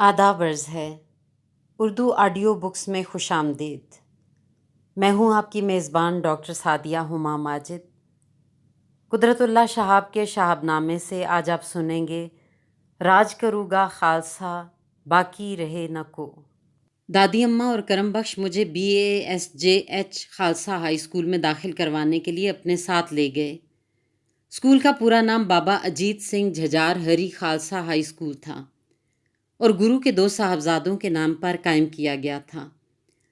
آداب عرض ہے۔ اردو آڈیو بکس میں خوش آمدید۔ میں ہوں آپ کی میزبان ڈاکٹر سعدیہ ہما ماجد۔ قدرت اللہ شہاب کے شہاب نامے سے آج آپ سنیں گے راج کروں گا خالصہ باقی رہے نہ کو۔ دادی اماں اور کرم بخش مجھے BASJH خالصہ ہائی اسکول میں داخل کروانے کے لیے اپنے ساتھ لے گئے۔ اسکول کا پورا نام بابا اجیت سنگھ جھجار ہری خالصہ ہائی اسکول تھا اور گرو کے 2 صاحبزادوں کے نام پر قائم کیا گیا تھا،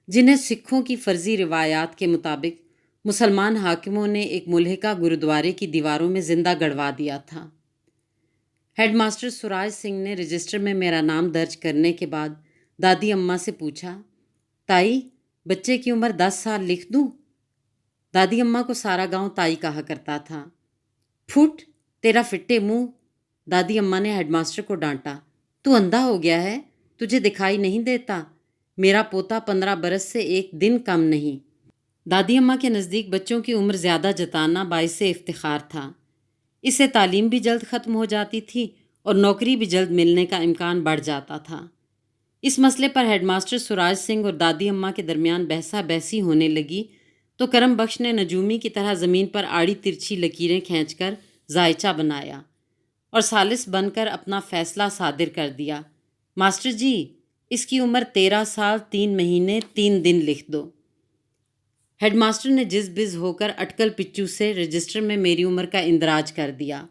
جنہیں سکھوں کی فرضی روایات کے مطابق مسلمان حاکموں نے ایک ملحقہ گرودوارے کی دیواروں میں زندہ گڑوا دیا تھا۔ ہیڈ ماسٹر سوراج سنگھ نے رجسٹر میں میرا نام درج کرنے کے بعد دادی اماں سے پوچھا، تائی بچے کی عمر 10 سال لکھ دوں؟ دادی اماں کو سارا گاؤں تائی کہا کرتا تھا۔ پھوٹ تیرا فٹے منہ، دادی اماں نے ہیڈ ماسٹر کو ڈانٹا۔ تو اندھا ہو گیا ہے، تجھے دکھائی نہیں دیتا؟ میرا پوتا 15 برس سے ایک دن کم نہیں۔ دادی اماں کے نزدیک بچوں کی عمر زیادہ جتانا باعث افتخار تھا۔ اس سے تعلیم بھی جلد ختم ہو جاتی تھی اور نوکری بھی جلد ملنے کا امکان بڑھ جاتا تھا۔ اس مسئلے پر ہیڈ ماسٹر سوراج سنگھ اور دادی اماں کے درمیان بحثہ بحثی ہونے لگی تو کرم بخش نے نجومی کی طرح زمین پر آڑی ترچھی لکیریں کھینچ کر ذائچہ بنایا اور ثالث بن کر اپنا فیصلہ صادر کر دیا، ماسٹر جی اس کی عمر 13 سال 3 مہینے 3 دن لکھ دو۔ ہیڈ ماسٹر نے جز بز ہو کر اٹکل پچو سے رجسٹر میں میری عمر کا اندراج کر دیا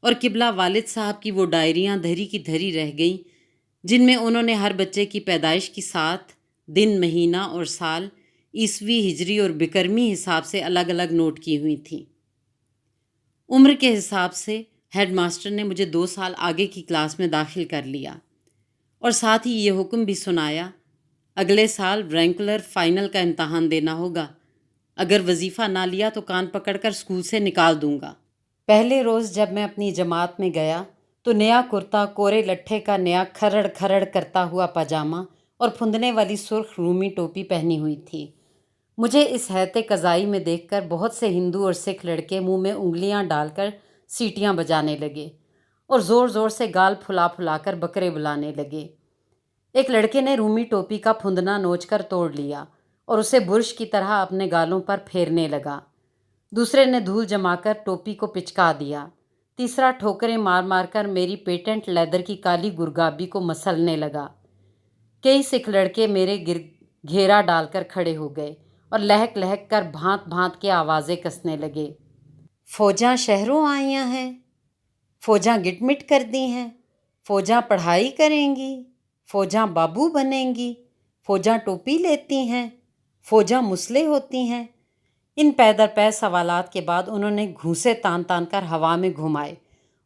اور قبلہ والد صاحب کی وہ ڈائریاں دھری کی دھری رہ گئیں جن میں انہوں نے ہر بچے کی پیدائش کی ساتھ، دن، مہینہ اور سال عیسوی، ہجری اور بکرمی حساب سے الگ الگ نوٹ کی ہوئی تھیں۔ عمر کے حساب سے ہیڈ ماسٹر نے مجھے 2 سال آگے کی کلاس میں داخل کر لیا اور ساتھ ہی یہ حکم بھی سنایا، اگلے سال رینگولر فائنل کا امتحان دینا ہوگا، اگر وظیفہ نہ لیا تو کان پکڑ کر اسکول سے نکال دوں گا۔ پہلے روز جب میں اپنی جماعت میں گیا تو نیا کرتا، کورے لٹھے کا نیا کھرڑ کھرڑ کرتا ہوا پاجامہ اور پھندنے والی سرخ رومی ٹوپی پہنی ہوئی تھی۔ مجھے اس حیت قضائی میں دیکھ کر بہت سے ہندو اور سکھ لڑکے منہ میں انگلیاں ڈال کر سیٹیاں بجانے لگے اور زور زور سے گال پھلا پھلا کر بکرے بلانے لگے۔ ایک لڑکے نے رومی ٹوپی کا پھندنا نوچ کر توڑ لیا اور اسے برش کی طرح اپنے گالوں پر پھیرنے لگا۔ دوسرے نے دھول جما کر ٹوپی کو پچکا دیا۔ تیسرا ٹھوکریں مار مار کر میری پیٹنٹ لیدر کی کالی گرگابی کو مسلنے لگا۔ کئی سکھ لڑکے میرے گھیرا ڈال کر کھڑے ہو گئے اور لہک لہک کر بھانت بھانت کے آوازیں کسنے لگے۔ فوجاں شہروں آئیاں ہیں، فوجاں گٹ مٹ کر دی ہیں، فوجاں پڑھائی کریں گی، فوجاں بابو بنیں گی، فوجاں ٹوپی لیتی ہیں، فوجاں مسلح ہوتی ہیں۔ ان پے در پے سوالات کے بعد انہوں نے گھونسے تان تان کر ہوا میں گھمائے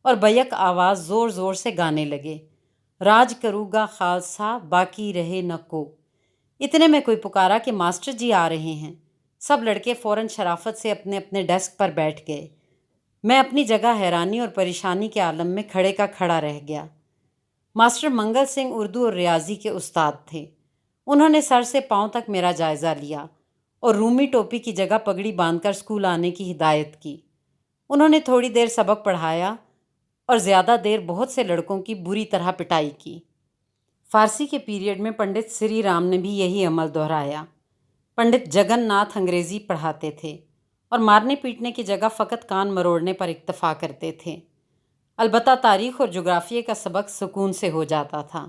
اور بیک آواز زور زور سے گانے لگے، راج کروں گا خالصہ باقی رہے نہ کو۔ اتنے میں کوئی پکارا کہ ماسٹر جی آ رہے ہیں۔ سب لڑکے فوراً شرافت سے اپنے اپنے ڈیسک پر بیٹھ گئے۔ میں اپنی جگہ حیرانی اور پریشانی کے عالم میں کھڑے کا کھڑا رہ گیا۔ ماسٹر منگل سنگھ اردو اور ریاضی کے استاد تھے۔ انہوں نے سر سے پاؤں تک میرا جائزہ لیا اور رومی ٹوپی کی جگہ پگڑی باندھ کر اسکول آنے کی ہدایت کی۔ انہوں نے تھوڑی دیر سبق پڑھایا اور زیادہ دیر بہت سے لڑکوں کی بری طرح پٹائی کی۔ فارسی کے پیریڈ میں پنڈت سری رام نے بھی یہی عمل دہرایا۔ پنڈت جگن ناتھ انگریزی پڑھاتے تھے اور مارنے پیٹنے کی جگہ فقط کان مروڑنے پر اکتفا کرتے تھے۔ البتہ تاریخ اور جغرافیے کا سبق سکون سے ہو جاتا تھا،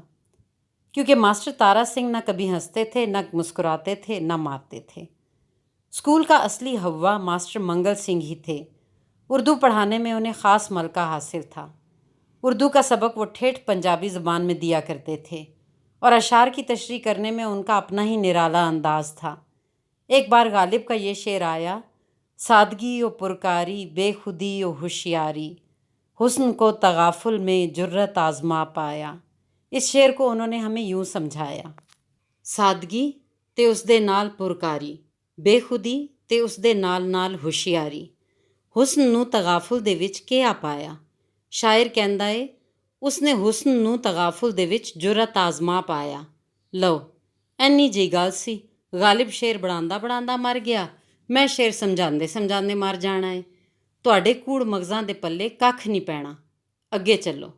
کیونکہ ماسٹر تارا سنگھ نہ کبھی ہنستے تھے، نہ مسکراتے تھے، نہ مارتے تھے۔ اسکول کا اصلی ہوا ماسٹر منگل سنگھ ہی تھے۔ اردو پڑھانے میں انہیں خاص ملکہ حاصل تھا۔ اردو کا سبق وہ ٹھیٹھ پنجابی زبان میں دیا کرتے تھے اور اشعار کی تشریح کرنے میں ان کا اپنا ہی نرالا انداز تھا۔ ایک بار غالب کا یہ شعر آیا، سادگی و پرکاری، بے خودی و ہوشیاری، حسن کو تغافل میں جرت آزما پایا۔ اس شعر کو انہوں نے ہمیں یوں سمجھایا، سادگی تے اس دے نال پرکاری، بے خودی تے اس دے نال نال ہوشیاری، حسن نو تغافل دے وچ کیا پایا۔ شاعر کہندا ہے، اس نے حسن نو تغافل دے وچ جرت آزما پایا۔ لو اینی جی گل سی، غالب شعر بڑھاندا بڑھاندا مر گیا، میں شعر سمجھاندے سمجھاندے مر جانا ہے۔ تواڈے کوڑ مغزاں دے پلے ککھ نہیں پینا، اگے چلو۔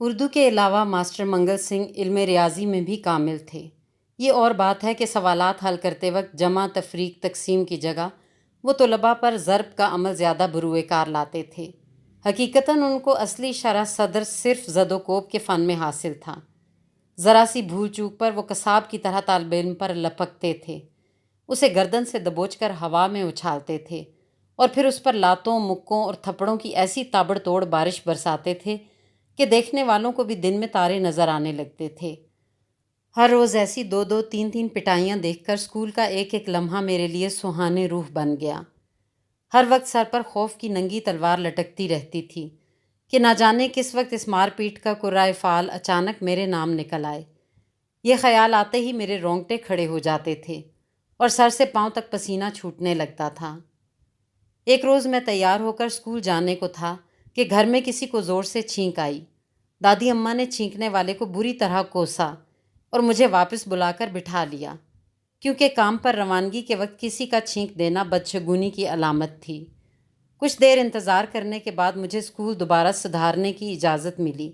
اردو کے علاوہ ماسٹر منگل سنگھ علم ریاضی میں بھی کامل تھے۔ یہ اور بات ہے کہ سوالات حل کرتے وقت جمع تفریق تقسیم کی جگہ وہ طلباء پر ضرب کا عمل زیادہ بروئے کار لاتے تھے۔ حقیقتاً ان کو اصلی شرح صدر صرف زد و کوب کے فن میں حاصل تھا۔ ذرا سی بھول چوک پر وہ قصاب کی طرح طالب علم پر لپکتے تھے، اسے گردن سے دبوچ کر ہوا میں اچھالتے تھے اور پھر اس پر لاتوں، مکوں اور تھپڑوں کی ایسی تابڑ توڑ بارش برساتے تھے کہ دیکھنے والوں کو بھی دن میں تارے نظر آنے لگتے تھے۔ ہر روز ایسی 2-2 3-3 پٹائیاں دیکھ کر اسکول کا ایک ایک لمحہ میرے لیے سہانے روح بن گیا۔ ہر وقت سر پر خوف کی ننگی تلوار لٹکتی رہتی تھی کہ نہ جانے کس وقت اس مار پیٹ کا کرۂ فعال اچانک میرے نام نکل آئے۔ یہ خیال آتے ہی میرے رونگٹے کھڑے ہو جاتے تھے اور سر سے پاؤں تک پسینہ چھوٹنے لگتا تھا۔ ایک روز میں تیار ہو کر اسکول جانے کو تھا کہ گھر میں کسی کو زور سے چھینک آئی۔ دادی اماں نے چھینکنے والے کو بری طرح کوسا اور مجھے واپس بلا کر بٹھا لیا، کیونکہ کام پر روانگی کے وقت کسی کا چھینک دینا بدشگونی کی علامت تھی۔ کچھ دیر انتظار کرنے کے بعد مجھے اسکول دوبارہ سدھارنے کی اجازت ملی،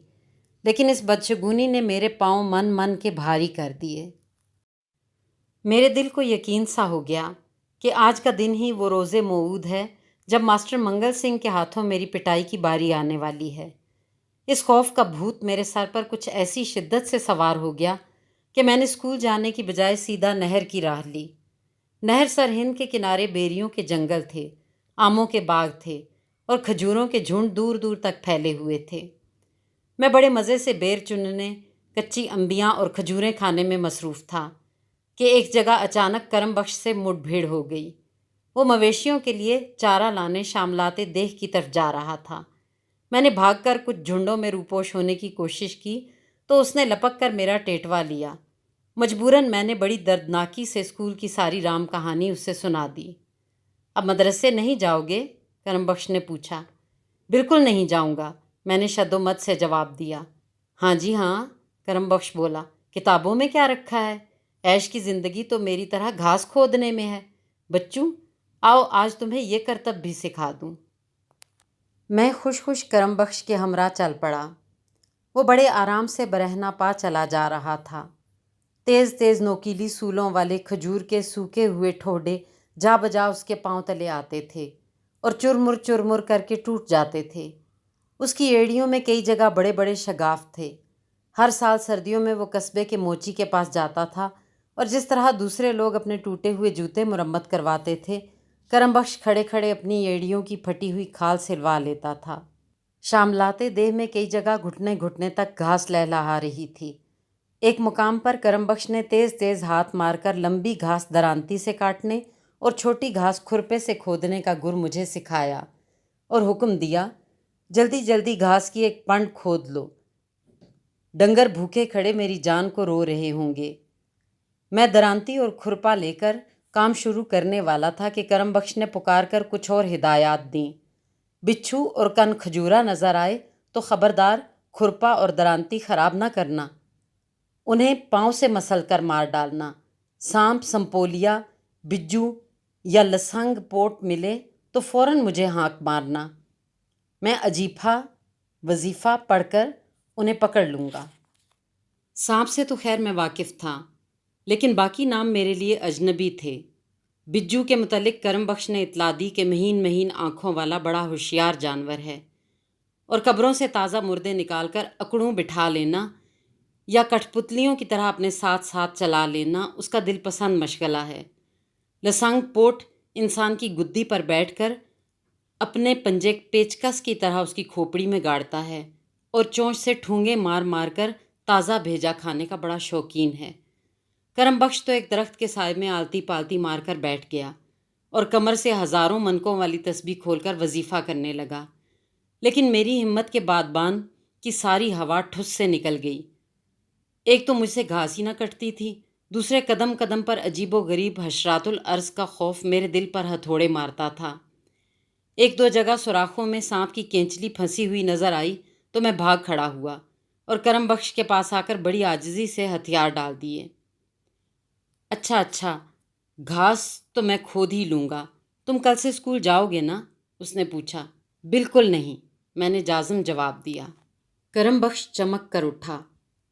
لیکن اس بدشگونی نے میرے پاؤں من کے بھاری کر دیے۔ میرے دل کو یقین سا ہو گیا کہ آج کا دن ہی وہ روز موعود ہے جب ماسٹر منگل سنگھ کے ہاتھوں میری پٹائی کی باری آنے والی ہے۔ اس خوف کا بھوت میرے سر پر کچھ ایسی شدت سے سوار ہو گیا کہ میں نے اسکول جانے کی بجائے سیدھا نہر کی راہ لی۔ نہر سرہند کے کنارے بیریوں کے جنگل تھے، آموں کے باغ تھے اور کھجوروں کے جھنڈ دور دور تک پھیلے ہوئے تھے۔ میں بڑے مزے سے بیر چننے، کچی انبیاں اور کھجوریں کھانے میں مصروف تھا کہ ایک جگہ اچانک کرم بخش سے مٹ بھیڑ ہو گئی۔ وہ مویشیوں کے لیے چارہ لانے شاملات دیہ کی طرف جا رہا تھا۔ میں نے بھاگ کر کچھ جھنڈوں میں روپوش ہونے کی کوشش کی تو اس نے لپک کر میرا ٹیٹوا لیا۔ مجبوراً میں نے بڑی دردناکی سے اسکول کی ساری رام کہانی اس سے سنا دی۔ اب مدرسے نہیں جاؤ گے؟ کرم بخش نے پوچھا۔ بالکل نہیں جاؤں گا، میں نے شد و مت سے جواب دیا۔ ہاں جی ہاں، کرم بخش بولا، کتابوں میں کیا رکھا ہے؟ عیش کی زندگی تو میری طرح گھاس کھودنے میں ہے۔ بچوں، آؤ آج تمہیں یہ کرتب بھی سکھا دوں۔ میں خوش خوش کرم بخش کے ہمراہ چل پڑا۔ وہ بڑے آرام سے برہنہ پا چلا جا رہا تھا۔ تیز تیز نوکیلی سولوں والے کھجور کے سوکھے ہوئے ٹھوڈے جا بجا اس کے پاؤں تلے آتے تھے اور چرمر کر کے ٹوٹ جاتے تھے۔ اس کی ایڑیوں میں کئی جگہ بڑے بڑے شگاف تھے۔ ہر سال سردیوں میں وہ قصبے کے موچی کے پاس جاتا تھا اور جس طرح دوسرے لوگ اپنے ٹوٹے ہوئے جوتے مرمت کرواتے تھے، کرم بخش کھڑے کھڑے اپنی ایڑیوں کی پھٹی ہوئی کھال سلوا لیتا تھا۔ شاملاتے دیہ میں کئی جگہ گھٹنے گھٹنے تک گھاس لہلہا رہی تھی۔ ایک مقام پر کرم بخش نے تیز تیز ہاتھ مار کر لمبی گھاس درانتی سے کاٹنے اور چھوٹی گھاس کھرپے سے کھودنے کا گر مجھے سکھایا اور حکم دیا، جلدی جلدی گھاس کی ایک پنڈ کھود لو، ڈنگر بھوکے کھڑے میری جان کو رو رہے ہوں گے۔ میں درانتی اور کھرپا لے کر کام شروع کرنے والا تھا کہ کرم بخش نے پکار کر کچھ اور ہدایات دیں۔ بچھو اور کن کھجورا نظر آئے تو خبردار کھرپا اور درانتی خراب نہ کرنا، انہیں پاؤں سے مسل کر مار ڈالنا۔ سانپ، سمپولیا، بجو یا لسنگ پوٹ ملے تو فوراً مجھے ہانک مارنا، میں عجیبہ وظیفہ پڑھ کر انہیں پکڑ لوں گا۔ سانپ سے تو خیر میں واقف تھا، لیکن باقی نام میرے لیے اجنبی تھے۔ بجو کے متعلق کرم بخش نے اطلاع دی کہ مہین مہین آنکھوں والا بڑا ہوشیار جانور ہے اور قبروں سے تازہ مردے نکال کر اکڑوں بٹھا لینا یا کٹھ پتلیوں کی طرح اپنے ساتھ ساتھ چلا لینا اس کا دل پسند مشغلہ ہے۔ لسانگ پوٹ انسان کی گدی پر بیٹھ کر اپنے پنجے پیچکس کی طرح اس کی کھوپڑی میں گاڑتا ہے اور چونچ سے ٹھونگے مار مار کر تازہ بھیجا کھانے کا بڑا شوقین ہے۔ کرم بخش تو ایک درخت کے سائے میں آلتی پالتی مار کر بیٹھ گیا اور کمر سے ہزاروں منکوں والی تسبیح کھول کر وظیفہ کرنے لگا، لیکن میری ہمت کے بادبان کی ساری ہوا ٹھس سے نکل گئی۔ ایک تو مجھ سے گھاس ہی نہ کٹتی تھی، دوسرے قدم قدم پر عجیب و غریب حشرات الارض کا خوف میرے دل پر ہتھوڑے مارتا تھا۔ ایک دو جگہ سوراخوں میں سانپ کی کینچلی پھنسی ہوئی نظر آئی تو میں بھاگ کھڑا ہوا اور کرم بخش کے پاس آ کر بڑی عاجزی سے ہتھیار ڈال دیے۔ اچھا، گھاس تو میں کھود ہی لوں گا، تم کل سے اسکول جاؤ گے نا؟ اس نے پوچھا۔ بالکل نہیں، میں نے جازم جواب دیا۔ کرم بخش چمک کر اٹھا۔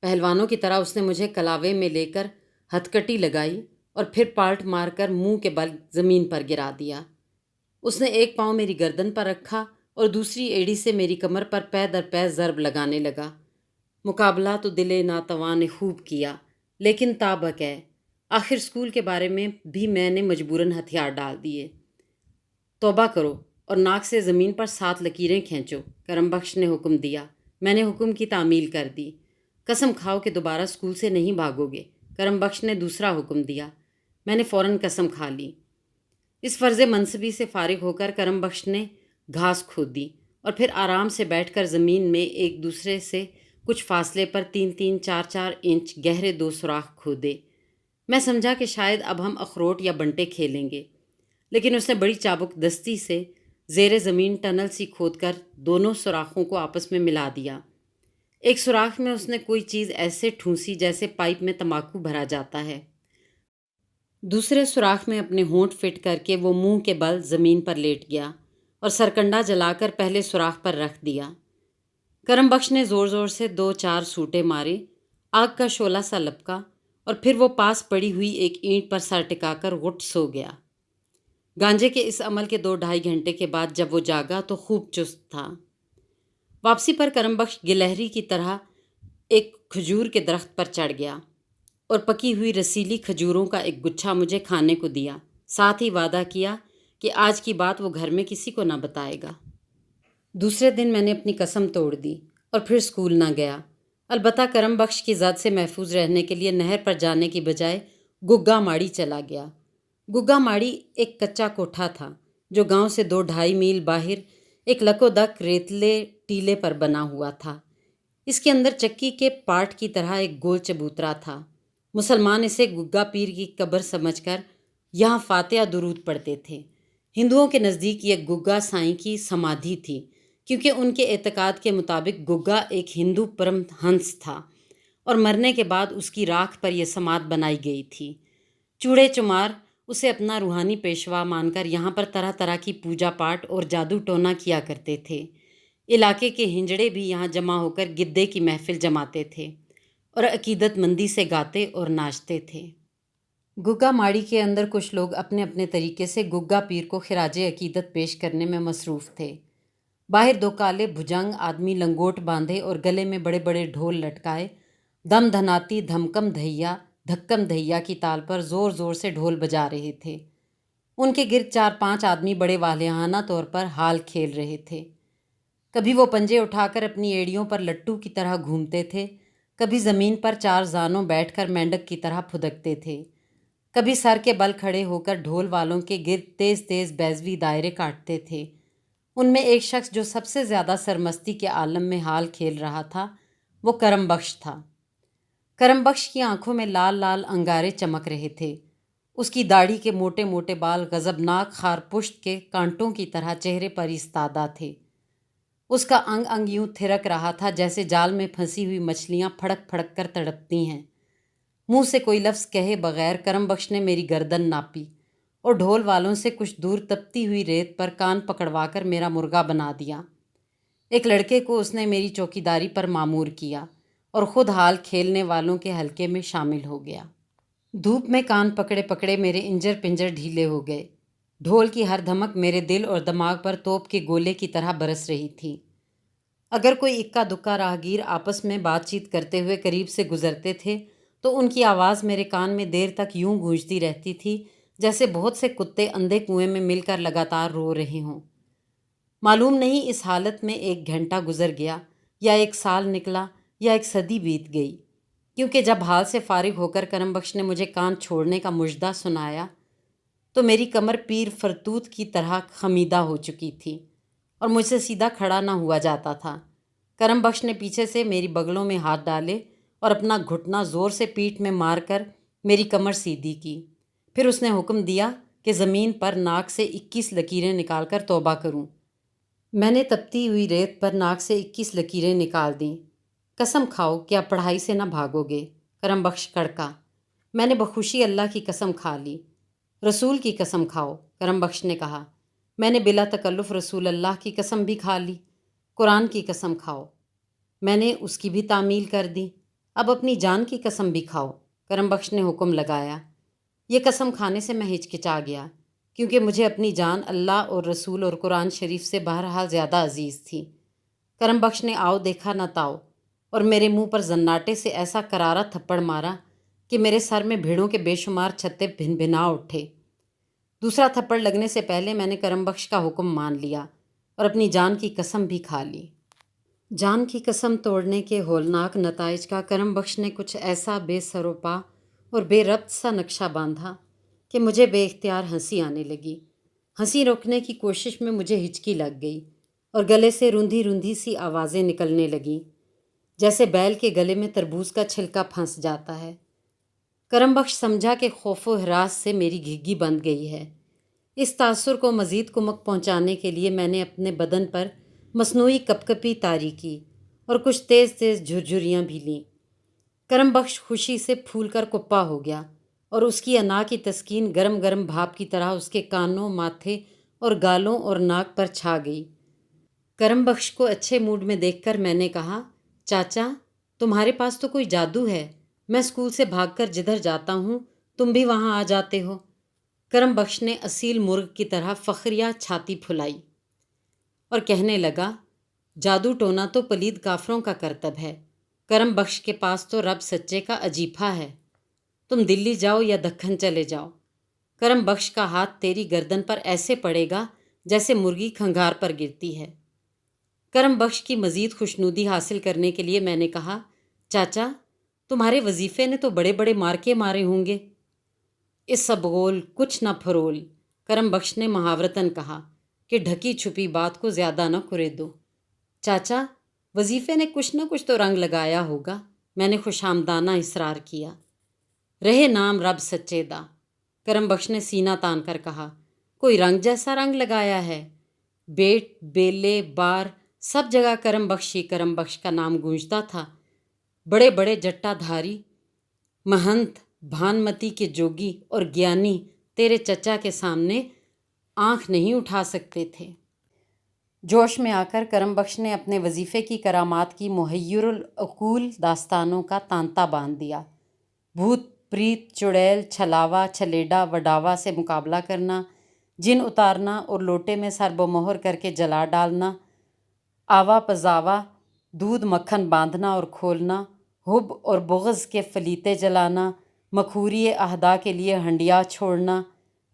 پہلوانوں کی طرح اس نے مجھے کلاوے میں لے کر ہتھکٹی لگائی اور پھر پالٹ مار کر منہ کے بل زمین پر گرا دیا۔ اس نے ایک پاؤں میری گردن پر رکھا اور دوسری ایڑی سے میری کمر پر پے در پے ضرب لگانے لگا۔ مقابلہ تو دل ناتواں نے خوب کیا، لیکن تابکہ آخر اسکول کے بارے میں بھی میں نے مجبوراً ہتھیار ڈال دیے۔ توبہ کرو اور ناک سے زمین پر 7 لکیریں کھینچو، کرم بخش نے حکم دیا۔ میں نے حکم کی تعمیل کر دی۔ قسم کھاؤ کہ دوبارہ اسکول سے نہیں بھاگو گے، کرم بخش نے دوسرا حکم دیا۔ میں نے فوراً قسم کھا لی۔ اس فرض منصبی سے فارغ ہو کر کرم بخش نے گھاس کھود دی اور پھر آرام سے بیٹھ کر زمین میں ایک دوسرے سے کچھ فاصلے پر 3-3 4-4 انچ گہرے 2 سوراخ کھودے۔ میں سمجھا کہ شاید اب ہم اخروٹ یا بنٹے کھیلیں گے، لیکن اس نے بڑی چابک دستی سے زیر زمین ٹنل سی کھود کر دونوں سوراخوں کو آپس میں ملا دیا۔ ایک سوراخ میں اس نے کوئی چیز ایسے ٹھونسی جیسے پائپ میں تمباکو بھرا جاتا ہے۔ دوسرے سوراخ میں اپنے ہونٹ فٹ کر کے وہ منہ کے بل زمین پر لیٹ گیا اور سرکنڈا جلا کر پہلے سوراخ پر رکھ دیا۔ کرم بخش نے زور زور سے 2-4 سوٹے مارے، آگ کا شعلہ سا لپکا اور پھر وہ پاس پڑی ہوئی ایک اینٹ پر سر ٹکا کر غٹ سو گیا۔ گانجے کے اس عمل کے 2-2.5 گھنٹے کے بعد جب وہ جاگا تو خوب چست تھا۔ واپسی پر کرم بخش گلہری کی طرح ایک کھجور کے درخت پر چڑھ گیا اور پکی ہوئی رسیلی کھجوروں کا ایک گچھا مجھے کھانے کو دیا، ساتھ ہی وعدہ کیا کہ آج کی بات وہ گھر میں کسی کو نہ بتائے گا۔ دوسرے دن میں نے اپنی قسم توڑ دی اور پھر اسکول نہ گیا۔ البتہ کرم بخش کی زد سے محفوظ رہنے کے لیے نہر پر جانے کی بجائے گگا ماڑی چلا گیا۔ گگا ماڑی ایک کچا کوٹھا تھا جو گاؤں سے 2-2.5 میل باہر ایک لکو دک ریتلے ٹیلے پر بنا ہوا تھا۔ اس کے اندر چکی کے پاٹ کی طرح ایک گول چبوترا تھا۔ مسلمان اسے گگا پیر کی قبر سمجھ کر یہاں فاتحہ درود پڑھتے تھے۔ ہندوؤں کے نزدیک یہ گگا سائیں کی سمادھی تھی، کیونکہ ان کے اعتقاد کے مطابق گگا ایک ہندو پرم ہنس تھا اور مرنے کے بعد اس کی راکھ پر یہ سمادھ بنائی گئی تھی۔ چوڑے چمار اسے اپنا روحانی پیشوا مان کر یہاں پر طرح طرح کی پوجا پاٹ اور جادو ٹونا کیا کرتے تھے۔ علاقے کے ہنجڑے بھی یہاں جمع ہو کر گدے کی محفل جماتے تھے اور عقیدت مندی سے گاتے اور ناچتے تھے۔ گگا ماڑی کے اندر کچھ لوگ اپنے اپنے طریقے سے گگا پیر کو خراج عقیدت پیش کرنے میں مصروف تھے۔ باہر 2 کالے بھجنگ آدمی لنگوٹ باندھے اور گلے میں بڑے بڑے ڈھول لٹکائے دم دھناتی دھمکم دھیا دھکم دھیا کی تال پر زور زور سے ڈھول بجا رہے تھے۔ ان کے گرد 4-5 آدمی بڑے والہانہ طور پر حال کھیل رہے تھے۔ کبھی وہ پنجے اٹھا کر اپنی ایڑیوں پر لٹو کی طرح گھومتے تھے، کبھی زمین پر 4 زانوں بیٹھ کر مینڈک کی طرح پھدکتے تھے، کبھی سر کے بل کھڑے ہو کر ڈھول والوں کے گرد تیز تیز بیضوی دائرے کاٹتے تھے۔ ان میں ایک شخص جو سب سے زیادہ سرمستی کے عالم میں حال کھیل رہا تھا وہ کرم بخش تھا۔ کرم بخش کی آنکھوں میں لال لال انگارے چمک رہے تھے۔ اس کی داڑھی کے موٹے موٹے بال غضبناک خار پشت کے کانٹوں کی طرح چہرے پر ایستادہ تھے۔ اس کا انگ انگ یوں تھرک رہا تھا جیسے جال میں پھنسی ہوئی مچھلیاں پھڑک پھڑک کر تڑپتی ہیں۔ منہ سے کوئی لفظ کہے بغیر کرم بخش نے میری گردن ناپی اور ڈھول والوں سے کچھ دور تپتی ہوئی ریت پر کان پکڑوا کر میرا مرغا بنا دیا۔ ایک لڑکے کو اس نے میری چوکیداری پر مامور کیا اور خود حال کھیلنے والوں کے حلقے میں شامل ہو گیا۔ دھوپ میں کان پکڑے پکڑے میرے انجر پنجر ڈھیلے ہو گئے۔ ڈھول کی ہر دھمک میرے دل اور دماغ پر توپ کے گولے کی طرح برس رہی تھی۔ اگر کوئی اکا دکا راہگیر آپس میں بات چیت کرتے ہوئے قریب سے گزرتے تھے تو ان کی آواز میرے کان میں دیر تک یوں گونجتی رہتی تھی جیسے بہت سے کتے اندھے کنویں میں مل کر لگاتار رو رہے ہوں۔ معلوم نہیں اس حالت میں 1 گھنٹہ گزر گیا یا 1 سال نکلا یا 1 صدی بیت گئی، کیونکہ جب حال سے فارغ ہو کر کرم بخش نے مجھے کان چھوڑنے کا مژدہ سنایا تو میری کمر پیر فرتوت کی طرح خمیدہ ہو چکی تھی اور مجھ سے سیدھا کھڑا نہ ہوا جاتا تھا۔ کرم بخش نے پیچھے سے میری بغلوں میں ہاتھ ڈالے اور اپنا گھٹنا زور سے پیٹھ میں مار کر میری کمر سیدھی کی۔ پھر اس نے حکم دیا کہ زمین پر ناک سے 21 لکیریں نکال کر توبہ کروں۔ میں نے تپتی ہوئی ریت پر ناک سے 21 لکیریں نکال دیں۔ قسم کھاؤ کہ آپ پڑھائی سے نہ بھاگو گے، کرم بخش کڑکا۔ میں نے بخوشی اللہ کی قسم کھا لی۔ رسول کی قسم کھاؤ، کرم بخش نے کہا۔ میں نے بلا تکلف رسول اللہ کی قسم بھی کھا لی۔ قرآن کی قسم کھاؤ۔ میں نے اس کی بھی تعمیل کر دی۔ اب اپنی جان کی قسم بھی کھاؤ، کرم بخش نے حکم لگایا۔ یہ قسم کھانے سے میں ہچکچا گیا، کیونکہ مجھے اپنی جان اللہ اور رسول اور قرآن شریف سے بہرحال زیادہ عزیز تھی۔ کرم بخش نے آؤ دیکھا نہ تاؤ اور میرے منہ پر زناٹے سے ایسا کرارا تھپڑ مارا کہ میرے سر میں بھیڑوں کے بے شمار چھتے بھن بھنا اٹھے۔ دوسرا تھپڑ لگنے سے پہلے میں نے کرم بخش کا حکم مان لیا اور اپنی جان کی قسم بھی کھا لی۔ جان کی قسم توڑنے کے ہولناک نتائج کا کرم بخش نے کچھ ایسا بے سر و پا اور بے ربط سا نقشہ باندھا کہ مجھے بے اختیار ہنسی آنے لگی۔ ہنسی روکنے کی کوشش میں مجھے ہچکی لگ گئی اور گلے سے روندھی روندھی سی آوازیں نکلنے لگیں، جیسے بیل کے گلے میں تربوز کا چھلکا پھنس جاتا ہے۔ کرم بخش سمجھا کہ خوف و ہراس سے میری گھگی بند گئی ہے۔ اس تاثر کو مزید کمک پہنچانے کے لیے میں نے اپنے بدن پر مصنوعی کپکپی طاری کی اور کچھ تیز تیز جھرجھریاں بھی لیں۔ کرم بخش خوشی سے پھول کر کپا ہو گیا اور اس کی انا کی تسکین گرم گرم بھاپ کی طرح اس کے کانوں، ماتھے اور گالوں اور ناک پر چھا گئی۔ کرم بخش کو اچھے موڈ میں دیکھ کر میں نے کہا، چاچا تمہارے پاس تو کوئی جادو ہے، میں اسکول سے بھاگ کر جدھر جاتا ہوں تم بھی وہاں آ جاتے ہو۔ کرم بخش نے اصیل مرغ کی طرح فخریہ چھاتی پھلائی اور کہنے لگا، جادو ٹونا تو پلید کافروں کا کرتب ہے، کرم بخش کے پاس تو رب سچے کا اجیفہ ہے۔ تم دلی جاؤ یا دکن چلے جاؤ، کرم بخش کا ہاتھ تیری گردن پر ایسے پڑے گا جیسے مرغی کھنگار پر گرتی ہے۔ کرم بخش کی مزید خوشنودی حاصل کرنے کے لیے میں نے کہا، چاچا تمہارے وظیفے نے تو بڑے بڑے مارکے مارے ہوں گے۔ اس سبغول کچھ نہ پھرول، کرم بخش نے محاورتاً کہا کہ ڈھکی چھپی بات کو زیادہ نہ کرے دو۔ چاچا وظیفے نے کچھ نہ کچھ تو رنگ لگایا ہوگا، میں نے خوش آمدانہ اصرار کیا۔ رہے نام رب سچے دا، کرم بخش نے سینہ تان کر کہا، کوئی رنگ جیسا رنگ لگایا ہے؟ بیٹ بیلے بار سب جگہ کرم بخش کا نام گونجتا تھا۔ بڑے بڑے جٹا دھاری مہنت بھانمتی کے جوگی اور گیانی تیرے چچا کے سامنے آنکھ نہیں اٹھا سکتے تھے۔ جوش میں آ کر کرم بخش نے اپنے وظیفے کی کرامات کی محیر العقول داستانوں کا تانتا باندھ دیا۔ بھوت پریت چڑیل چھلاوا چھلیڈا وڈاوا سے مقابلہ کرنا، جن اتارنا اور لوٹے میں سر بمہر کر کے جلا ڈالنا، آوا پزاوا دودھ مکھن باندھنا اور کھولنا، حب اور بغض کے فلیتے جلانا، مکھوری اہدا کے لیے ہنڈیا چھوڑنا،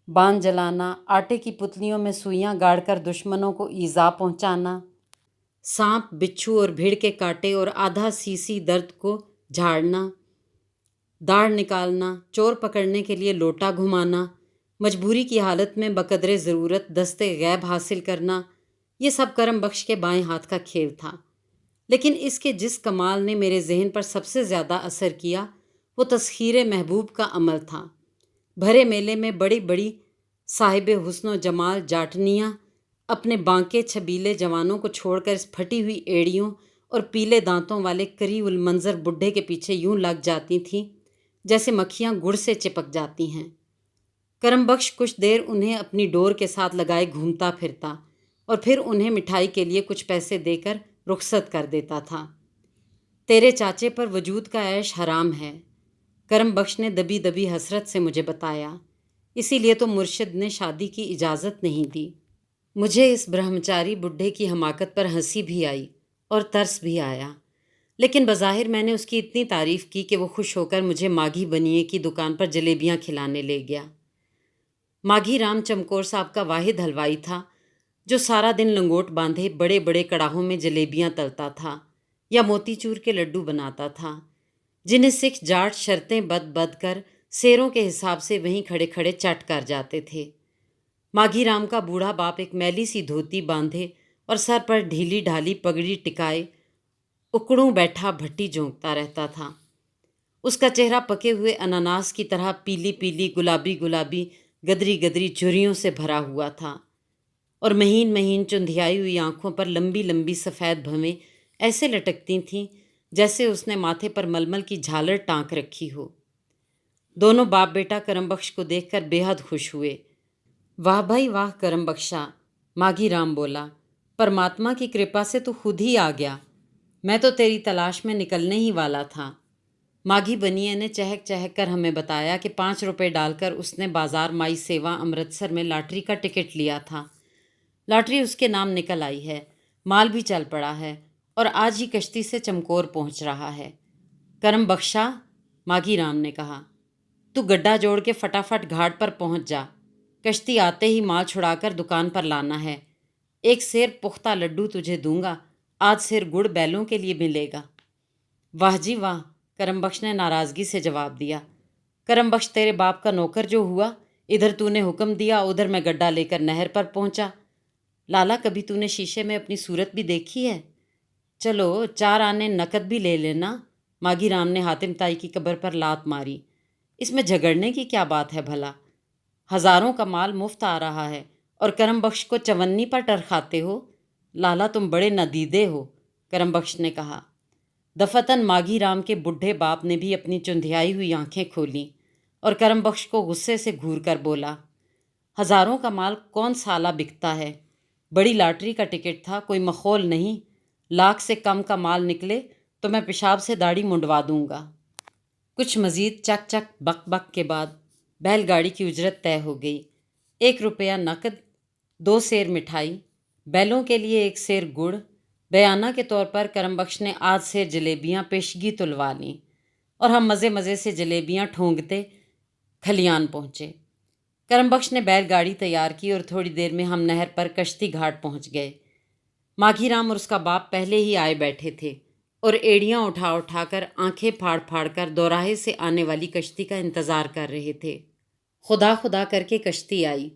بان جلانا، آٹے کی پتلیوں میں سوئیاں گاڑ کر دشمنوں کو ایذا پہنچانا، سانپ بچھو اور بھیڑ کے کاٹے اور آدھا سی درد کو جھاڑنا، داڑھ نکالنا، چور پکڑنے کے لیے لوٹا گھمانا، مجبوری کی حالت میں بقدر ضرورت دستے غیب حاصل کرنا، یہ سب کرم بخش کے بائیں ہاتھ کا کھیل تھا۔ لیکن اس کے جس کمال نے میرے ذہن پر سب سے زیادہ اثر کیا وہ تسخیر محبوب کا عمل تھا۔ بھرے میلے میں بڑی بڑی صاحب حسن و جمال جاٹنیاں اپنے بانکے چھبیلے جوانوں کو چھوڑ کر اس پھٹی ہوئی ایڑیوں اور پیلے دانتوں والے کری المنظر بڈھے کے پیچھے یوں لگ جاتی تھیں جیسے مکھیاں گڑ سے چپک جاتی ہیں۔ کرم بخش کچھ دیر انہیں اپنی ڈور کے ساتھ لگائے گھومتا پھرتا اور پھر انہیں مٹھائی کے لیے کچھ پیسے دے کر رخصت کر دیتا تھا۔ تیرے چاچے پر وجود کا عیش حرام ہے، کرم بخش نے دبی دبی حسرت سے مجھے بتایا، اسی لیے تو مرشد نے شادی کی اجازت نہیں دی۔ مجھے اس برہمچاری بڈھے کی حماقت پر ہنسی بھی آئی اور ترس بھی آیا، لیکن بظاہر میں نے اس کی اتنی تعریف کی کہ وہ خوش ہو کر مجھے ماگھی بنیے کی دکان پر جلیبیاں کھلانے لے گیا۔ ماگھی رام چمکور صاحب کا واحد حلوائی تھا جو سارا دن لنگوٹ باندھے بڑے بڑے کڑاہوں میں جلیبیاں تلتا تھا یا موتی چور کے لڈو بناتا تھا، جنہیں سکھ جاٹ شرطیں بد بد کر سیروں کے حساب سے وہیں کھڑے کھڑے چٹ کر جاتے تھے۔ ماگھی رام کا بوڑھا باپ ایک میلی سی دھوتی باندھے اور سر پر ڈھیلی ڈھالی پگڑی ٹکائے اکڑوں بیٹھا بھٹی جھونکتا رہتا تھا۔ اس کا چہرہ پکے ہوئے اناناس کی طرح پیلی پیلی گلابی گلابی گدری گدری جھریوں سے بھرا ہوا تھا اور مہین مہین چندھیائی ہوئی آنکھوں پر لمبی لمبی سفید بھویں ایسے لٹکتی تھیں جیسے اس نے ماتھے پر ململ کی جھالر ٹانک رکھی ہو۔ دونوں باپ بیٹا کرم بخش کو دیکھ کر بے حد خوش ہوئے۔ واہ بھائی واہ کرم بخشا، ماگھی رام بولا، پرماتما کی کرپا سے تو خود ہی آ گیا۔ میں تو تیری تلاش میں نکلنے ہی والا تھا۔ ماگھی بنیے نے چہک چہک کر ہمیں بتایا کہ 5 روپے ڈال کر اس نے بازار مائی سیوا امرتسر میں لاٹری کا ٹکٹ لیا تھا۔ لاٹری اس کے نام نکل آئی ہے، مال بھی چل پڑا ہے اور آج ہی کشتی سے چمکور پہنچ رہا ہے۔ کرم بخشا، ماگھی رام نے کہا، تو گڈھا جوڑ کے فٹافٹ گھاٹ پر پہنچ جا، کشتی آتے ہی مال چھڑا کر دکان پر لانا ہے۔ ایک سیر پختہ لڈو تجھے دوں گا، آدھ سیر گڑ بیلوں کے لیے ملے گا۔ واہ جی واہ، کرم بخش نے ناراضگی سے جواب دیا۔ کرم بخش تیرے باپ کا نوکر جو ہوا، ادھر تو نے حکم دیا، ادھر میں گڈھا لے کر نہر پر پہنچا۔ لالا، کبھی تو نے شیشے میں اپنی صورت بھی دیکھی ہے؟ چلو 4 آنے نقد بھی لے لینا۔ ماگھی رام نے حاتم تائی کی قبر پر لات ماری۔ اس میں جھگڑنے کی کیا بات ہے بھلا؟ ہزاروں کا مال مفت آ رہا ہے اور کرم بخش کو چونی پر ٹرکھاتے ہو۔ لالا، تم بڑے ندیدے ہو، کرم بخش نے کہا۔ دفتن ماگھی رام کے بڈھے باپ نے بھی اپنی چندھیائی ہوئی آنکھیں کھولیں اور کرم بخش کو غصے سے گھور کر بولا، ہزاروں کا مال کون سالہ بکتا ہے؟ بڑی لاٹری کا ٹکٹ تھا، کوئی مخول نہیں۔ لاکھ سے کم کا مال نکلے تو میں پیشاب سے داڑھی منڈوا دوں گا۔ کچھ مزید چک چک بک بک کے بعد بیل گاڑی کی اجرت طے ہو گئی۔ 1 روپیہ نقد، 2 سیر مٹھائی، بیلوں کے لیے 1 سیر گڑ۔ بیانہ کے طور پر کرم بخش نے آدھ سیر جلیبیاں پیشگی تلوا لیں اور ہم مزے مزے سے جلیبیاں ٹھونگتے کھلیان پہنچے۔ کرم بخش نے بیل گاڑی تیار کی اور تھوڑی دیر میں ہم نہر پر کشتی گھاٹ پہنچ گئے۔ ماگھی رام اور اس کا باپ پہلے ہی آئے بیٹھے تھے اور ایڑیاں اٹھا اٹھا کر، آنکھیں پھاڑ پھاڑ کر دوراہے سے آنے والی کشتی کا انتظار کر رہے تھے۔ خدا خدا کر کے کشتی آئی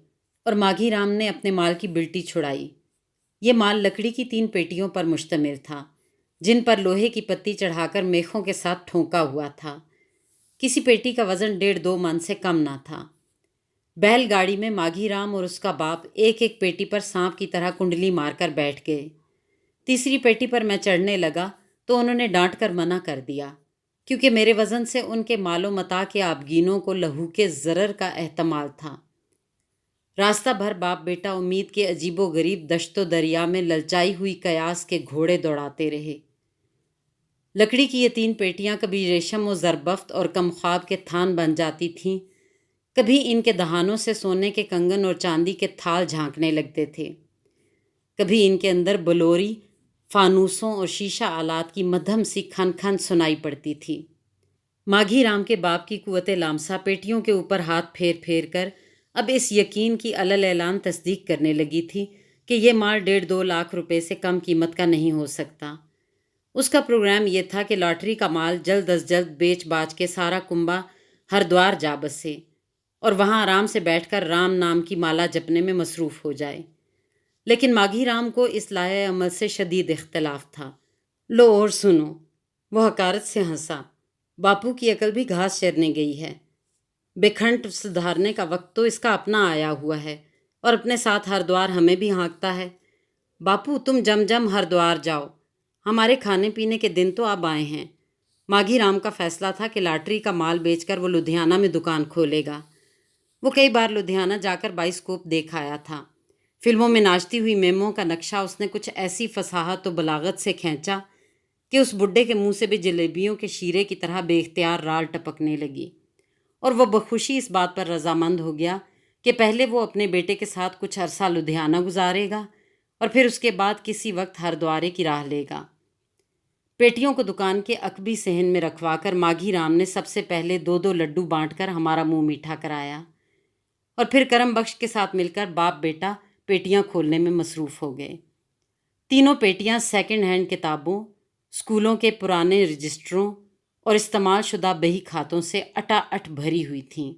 اور ماگھی رام نے اپنے مال کی بلٹی چھڑائی۔ یہ مال لکڑی کی 3 پیٹیوں پر مشتمل تھا، جن پر لوہے کی پتی چڑھا کر میخوں کے ساتھ ٹھونکا ہوا تھا۔ کسی پیٹی کا وزن 1.5-2 من سے کم نہ تھا۔ بیل گاڑی میں ماگھی رام اور اس کا باپ ایک ایک پیٹی پر سانپ کی طرح کنڈلی مار کر بیٹھ گئے۔ تیسری پیٹی پر میں چڑھنے لگا تو انہوں نے ڈانٹ کر منع کر دیا، کیونکہ میرے وزن سے ان کے مال و متاع کے آبگینوں کو لہو کے ضرر کا احتمال تھا۔ راستہ بھر باپ بیٹا امید کے عجیب و غریب دشت و دریا میں للچائی ہوئی قیاس کے گھوڑے دوڑاتے رہے۔ لکڑی کی یہ 3 پیٹیاں کبھی ریشم و زربفت اور کم خواب کے تھان بن جاتی تھیں، کبھی ان کے دہانوں سے سونے کے کنگن اور چاندی کے تھال جھانکنے لگتے تھے، کبھی ان کے اندر بلوری، فانوسوں اور شیشہ آلات کی مدھم سی کھن کھن سنائی پڑتی تھی۔ ماگھی رام کے باپ کی قوت لامسا پیٹیوں کے اوپر ہاتھ پھیر پھیر کر اب اس یقین کی علل اعلان تصدیق کرنے لگی تھی کہ یہ مال 1.5-2 لاکھ روپے سے کم قیمت کا نہیں ہو سکتا۔ اس کا پروگرام یہ تھا کہ لاٹری کا مال جلد از جلد بیچ باچ کے سارا کنبہ ہردوار جا بسے اور وہاں آرام سے بیٹھ کر رام نام کی مالا جپنے میں مصروف ہو جائے۔ لیکن ماگھی رام کو اس لائحہ عمل سے شدید اختلاف تھا۔ لو اور سنو، وہ حقارت سے ہنسا، باپو کی عقل بھی گھاس چرنے گئی ہے۔ بکھنٹ سدھارنے کا وقت تو اس کا اپنا آیا ہوا ہے اور اپنے ساتھ ہردوار ہمیں بھی ہانکتا ہے۔ باپو، تم جم جم ہردوار جاؤ، ہمارے کھانے پینے کے دن تو اب آئے ہیں۔ ماگھی رام کا فیصلہ تھا کہ لاٹری کا مال بیچ کر وہ لدھیانہ میں دکان کھولے گا۔ وہ کئی بار لدھیانہ جا کر بائسکوپ دیکھ آیا تھا۔ فلموں میں ناچتی ہوئی میموں کا نقشہ اس نے کچھ ایسی فصاحت و بلاغت سے کھینچا کہ اس بڈھے کے منہ سے بھی جلیبیوں کے شیرے کی طرح بے اختیار رال ٹپکنے لگی، اور وہ بخوشی اس بات پر رضامند ہو گیا کہ پہلے وہ اپنے بیٹے کے ساتھ کچھ عرصہ لدھیانہ گزارے گا اور پھر اس کے بعد کسی وقت ہردوارے کی راہ لے گا۔ پیٹیوں کو دکان کے عقبی صحن میں رکھوا کر ماگھی رام نے سب سے پہلے 2-2 لڈو بانٹ کر ہمارا منہ میٹھا کرایا اور پھر کرم بخش کے ساتھ مل کر باپ بیٹا پیٹیاں کھولنے میں مصروف ہو گئے۔ تینوں پیٹیاں سیکنڈ ہینڈ کتابوں، اسکولوں کے پرانے رجسٹروں اور استعمال شدہ بہی کھاتوں سے اٹا اٹ بھری ہوئی تھیں۔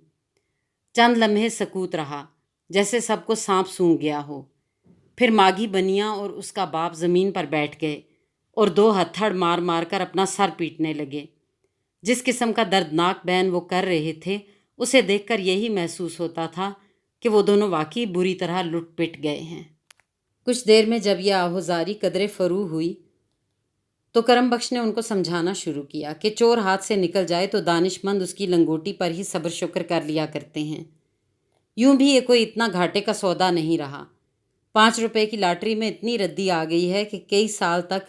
چند لمحے سکوت رہا، جیسے سب کو سانپ سونگھ گیا ہو۔ پھر ماگھی بنیا اور اس کا باپ زمین پر بیٹھ گئے اور 2 ہتھڑ مار مار کر اپنا سر پیٹنے لگے۔ جس قسم کا دردناک بین وہ کر رہے تھے، اسے دیکھ کر یہی محسوس ہوتا تھا کہ وہ دونوں واقعی بری طرح لٹ پٹ گئے ہیں۔ کچھ دیر میں جب یہ آہوزاری قدرے فرو ہوئی تو کرم بخش نے ان کو سمجھانا شروع کیا کہ چور ہاتھ سے نکل جائے تو دانش مند اس کی لنگوٹی پر ہی صبر شکر کر لیا کرتے ہیں۔ یوں بھی یہ کوئی اتنا گھاٹے کا سودا نہیں رہا۔ 5 روپے کی لاٹری میں اتنی ردی آ گئی ہے کہ کئی سال تک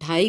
2.5